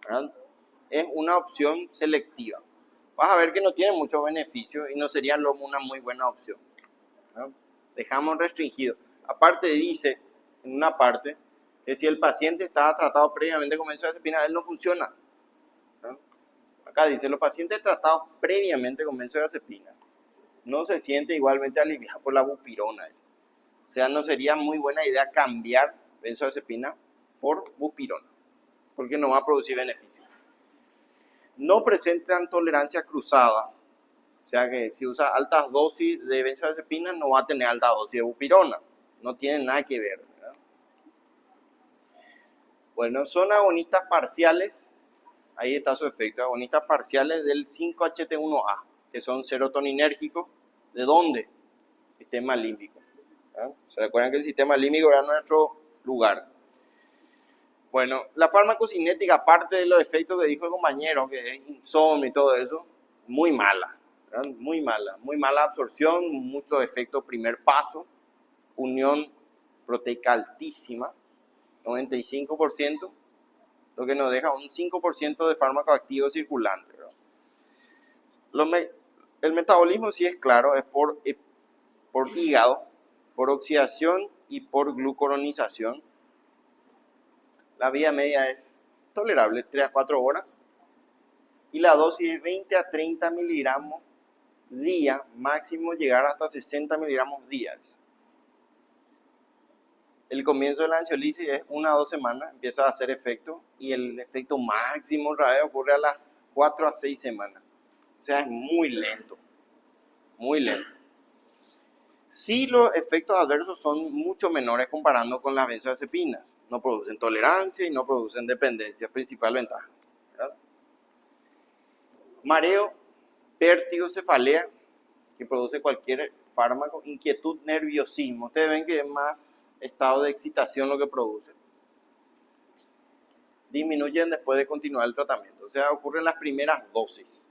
¿verdad? Es una opción selectiva. Vas a ver que no tiene muchos beneficios y no sería una muy buena opción, ¿verdad? Dejamos restringido. Aparte dice, en una parte, que si el paciente estaba tratado previamente con benzodiazepina, él no funciona, ¿verdad? Acá dice, los pacientes tratados previamente con benzodiazepina no se siente igualmente aliviado por la buspirona. O sea, no sería muy buena idea cambiar benzodiazepina por buspirona, porque no va a producir beneficio. No presentan tolerancia cruzada, o sea que si usa altas dosis de benzodiazepina no va a tener alta dosis de buspirona, no tiene nada que ver, ¿verdad? Bueno, son agonistas parciales, ahí está su efecto, agonistas parciales del 5-HT1A, que son serotoninérgicos. ¿De dónde? Sistema límbico. ¿Ah? ¿Se recuerdan que el sistema límbico era nuestro lugar? Bueno, la farmacocinética, aparte de los efectos que dijo el compañero, que es insomnio y todo eso, muy mala, ¿verdad? Muy mala absorción, mucho efecto primer paso, unión proteica altísima, 95%, lo que nos deja un 5% de fármaco activo circulante, ¿verdad? El metabolismo sí es claro, es por hígado, por oxidación y por glucuronización. La vida media es tolerable, 3 a 4 horas. Y la dosis es 20 a 30 miligramos día, máximo llegar hasta 60 miligramos día. El comienzo de la ansiolisis es 1 a 2 semanas, empieza a hacer efecto. Y el efecto máximo ocurre a las 4 a 6 semanas. O sea, es muy lento. Muy lento. Sí, los efectos adversos son mucho menores comparando con las benzodiazepinas. No producen tolerancia y no producen dependencia, principal ventaja, ¿verdad? Mareo, vértigo, cefalea, que produce cualquier fármaco, inquietud, nerviosismo. Ustedes ven que es más estado de excitación lo que produce. Disminuyen después de continuar el tratamiento, o sea, ocurren las primeras dosis.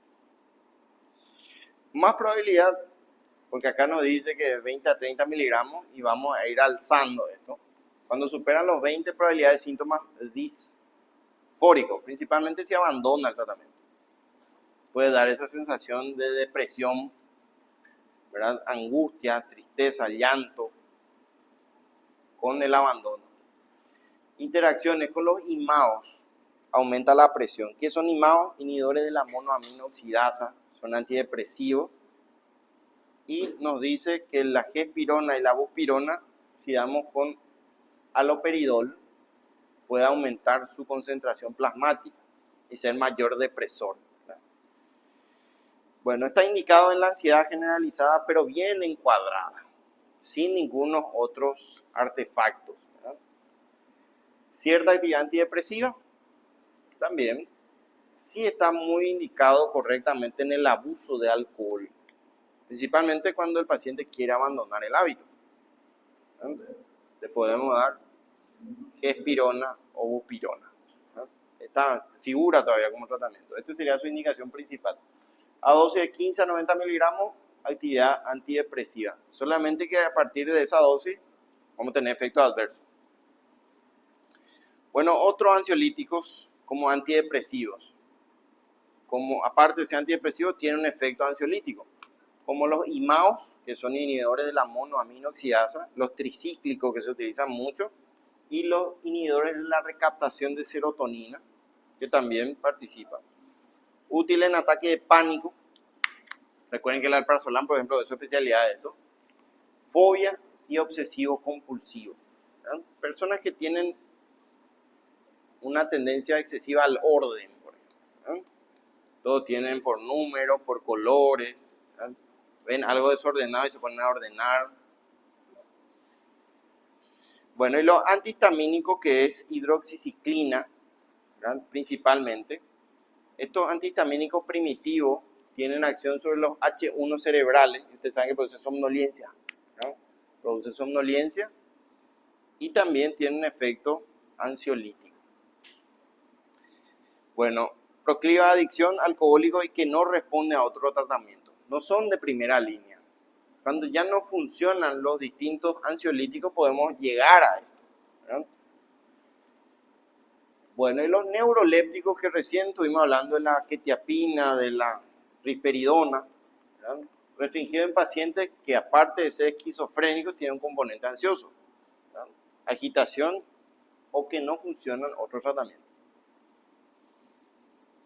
Más probabilidad, porque acá nos dice que 20 a 30 miligramos y vamos a ir alzando esto. Cuando superan los 20, probabilidad de síntomas disfóricos, principalmente si abandona el tratamiento. Puede dar esa sensación de depresión, ¿verdad? Angustia, tristeza, llanto, con el abandono. Interacciones con los imaos, aumenta la presión. ¿Qué son imaos? Inhibidores de la monoaminoxidasa, son antidepresivos. Y nos dice que la gespirona y la buspirona, si damos con haloperidol, puede aumentar su concentración plasmática y ser mayor depresor. Bueno, está indicado en la ansiedad generalizada, pero bien encuadrada, sin ningunos otros artefactos, ¿verdad? Cierta actividad antidepresiva, también, sí está muy indicado correctamente en el abuso de alcohol, principalmente cuando el paciente quiere abandonar el hábito, ¿verdad? Le podemos dar gespirona o buspirona, ¿verdad? Esta figura todavía como tratamiento. Esta sería su indicación principal. A dosis de 15 a 90 miligramos actividad antidepresiva. Solamente que a partir de esa dosis vamos a tener efectos adversos. Bueno, otros ansiolíticos como antidepresivos, como aparte de ser antidepresivos, tienen un efecto ansiolítico, como los IMAOs, que son inhibidores de la monoaminoxidasa, los tricíclicos que se utilizan mucho, y los inhibidores de la recaptación de serotonina, que también participan. Útil en ataque de pánico. Recuerden que el alprazolam, por ejemplo, de su especialidad es esto. Fobia y obsesivo compulsivo. ¿Verdad? Personas que tienen una tendencia excesiva al orden, por ejemplo. ¿Verdad? Todos tienen por número, por colores. ¿Verdad? Ven algo desordenado y se ponen a ordenar. Bueno, y los antihistamínicos, que es hidroxiciclina, ¿verdad? Principalmente. Estos antihistamínicos primitivos tienen acción sobre los H1 cerebrales. Ustedes saben que produce somnolencia, ¿no? Produce somnolencia y también tienen efecto ansiolítico. Bueno, procliva a adicción, alcohólico y que no responde a otro tratamiento. No son de primera línea. Cuando ya no funcionan los distintos ansiolíticos podemos llegar a esto, ¿verdad? Bueno, y los neurolépticos que recién estuvimos hablando de la quetiapina, de la risperidona, ¿verdad? Restringido en pacientes que aparte de ser esquizofrénicos tienen un componente ansioso, ¿verdad? Agitación o que no funcionan otros tratamientos.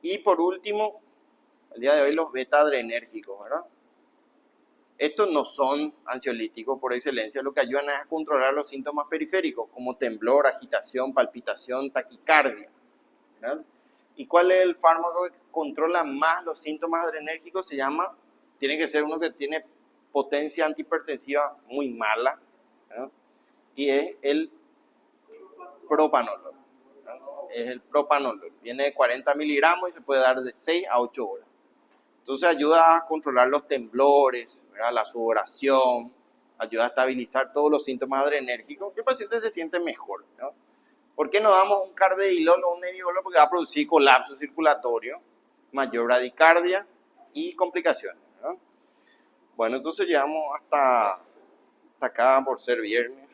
Y por último, el día de hoy los beta-adrenérgicos, ¿verdad? Estos no son ansiolíticos por excelencia, lo que ayudan es a controlar los síntomas periféricos, como temblor, agitación, palpitación, taquicardia, ¿verdad? ¿Y cuál es el fármaco que controla más los síntomas adrenérgicos? Tiene que ser uno que tiene potencia antihipertensiva muy mala, ¿verdad? Y es el propanolol, ¿verdad? Es el propanolol. Viene de 40 miligramos y se puede dar de 6 a 8 horas. Entonces ayuda a controlar los temblores, ¿verdad? La sudoración, ayuda a estabilizar todos los síntomas adrenérgicos, que el paciente se siente mejor, ¿no? ¿Por qué no damos un carvedilol o un nebivolol? Porque va a producir colapso circulatorio, mayor bradicardia y complicaciones, ¿no? Bueno, entonces llegamos hasta acá por ser viernes.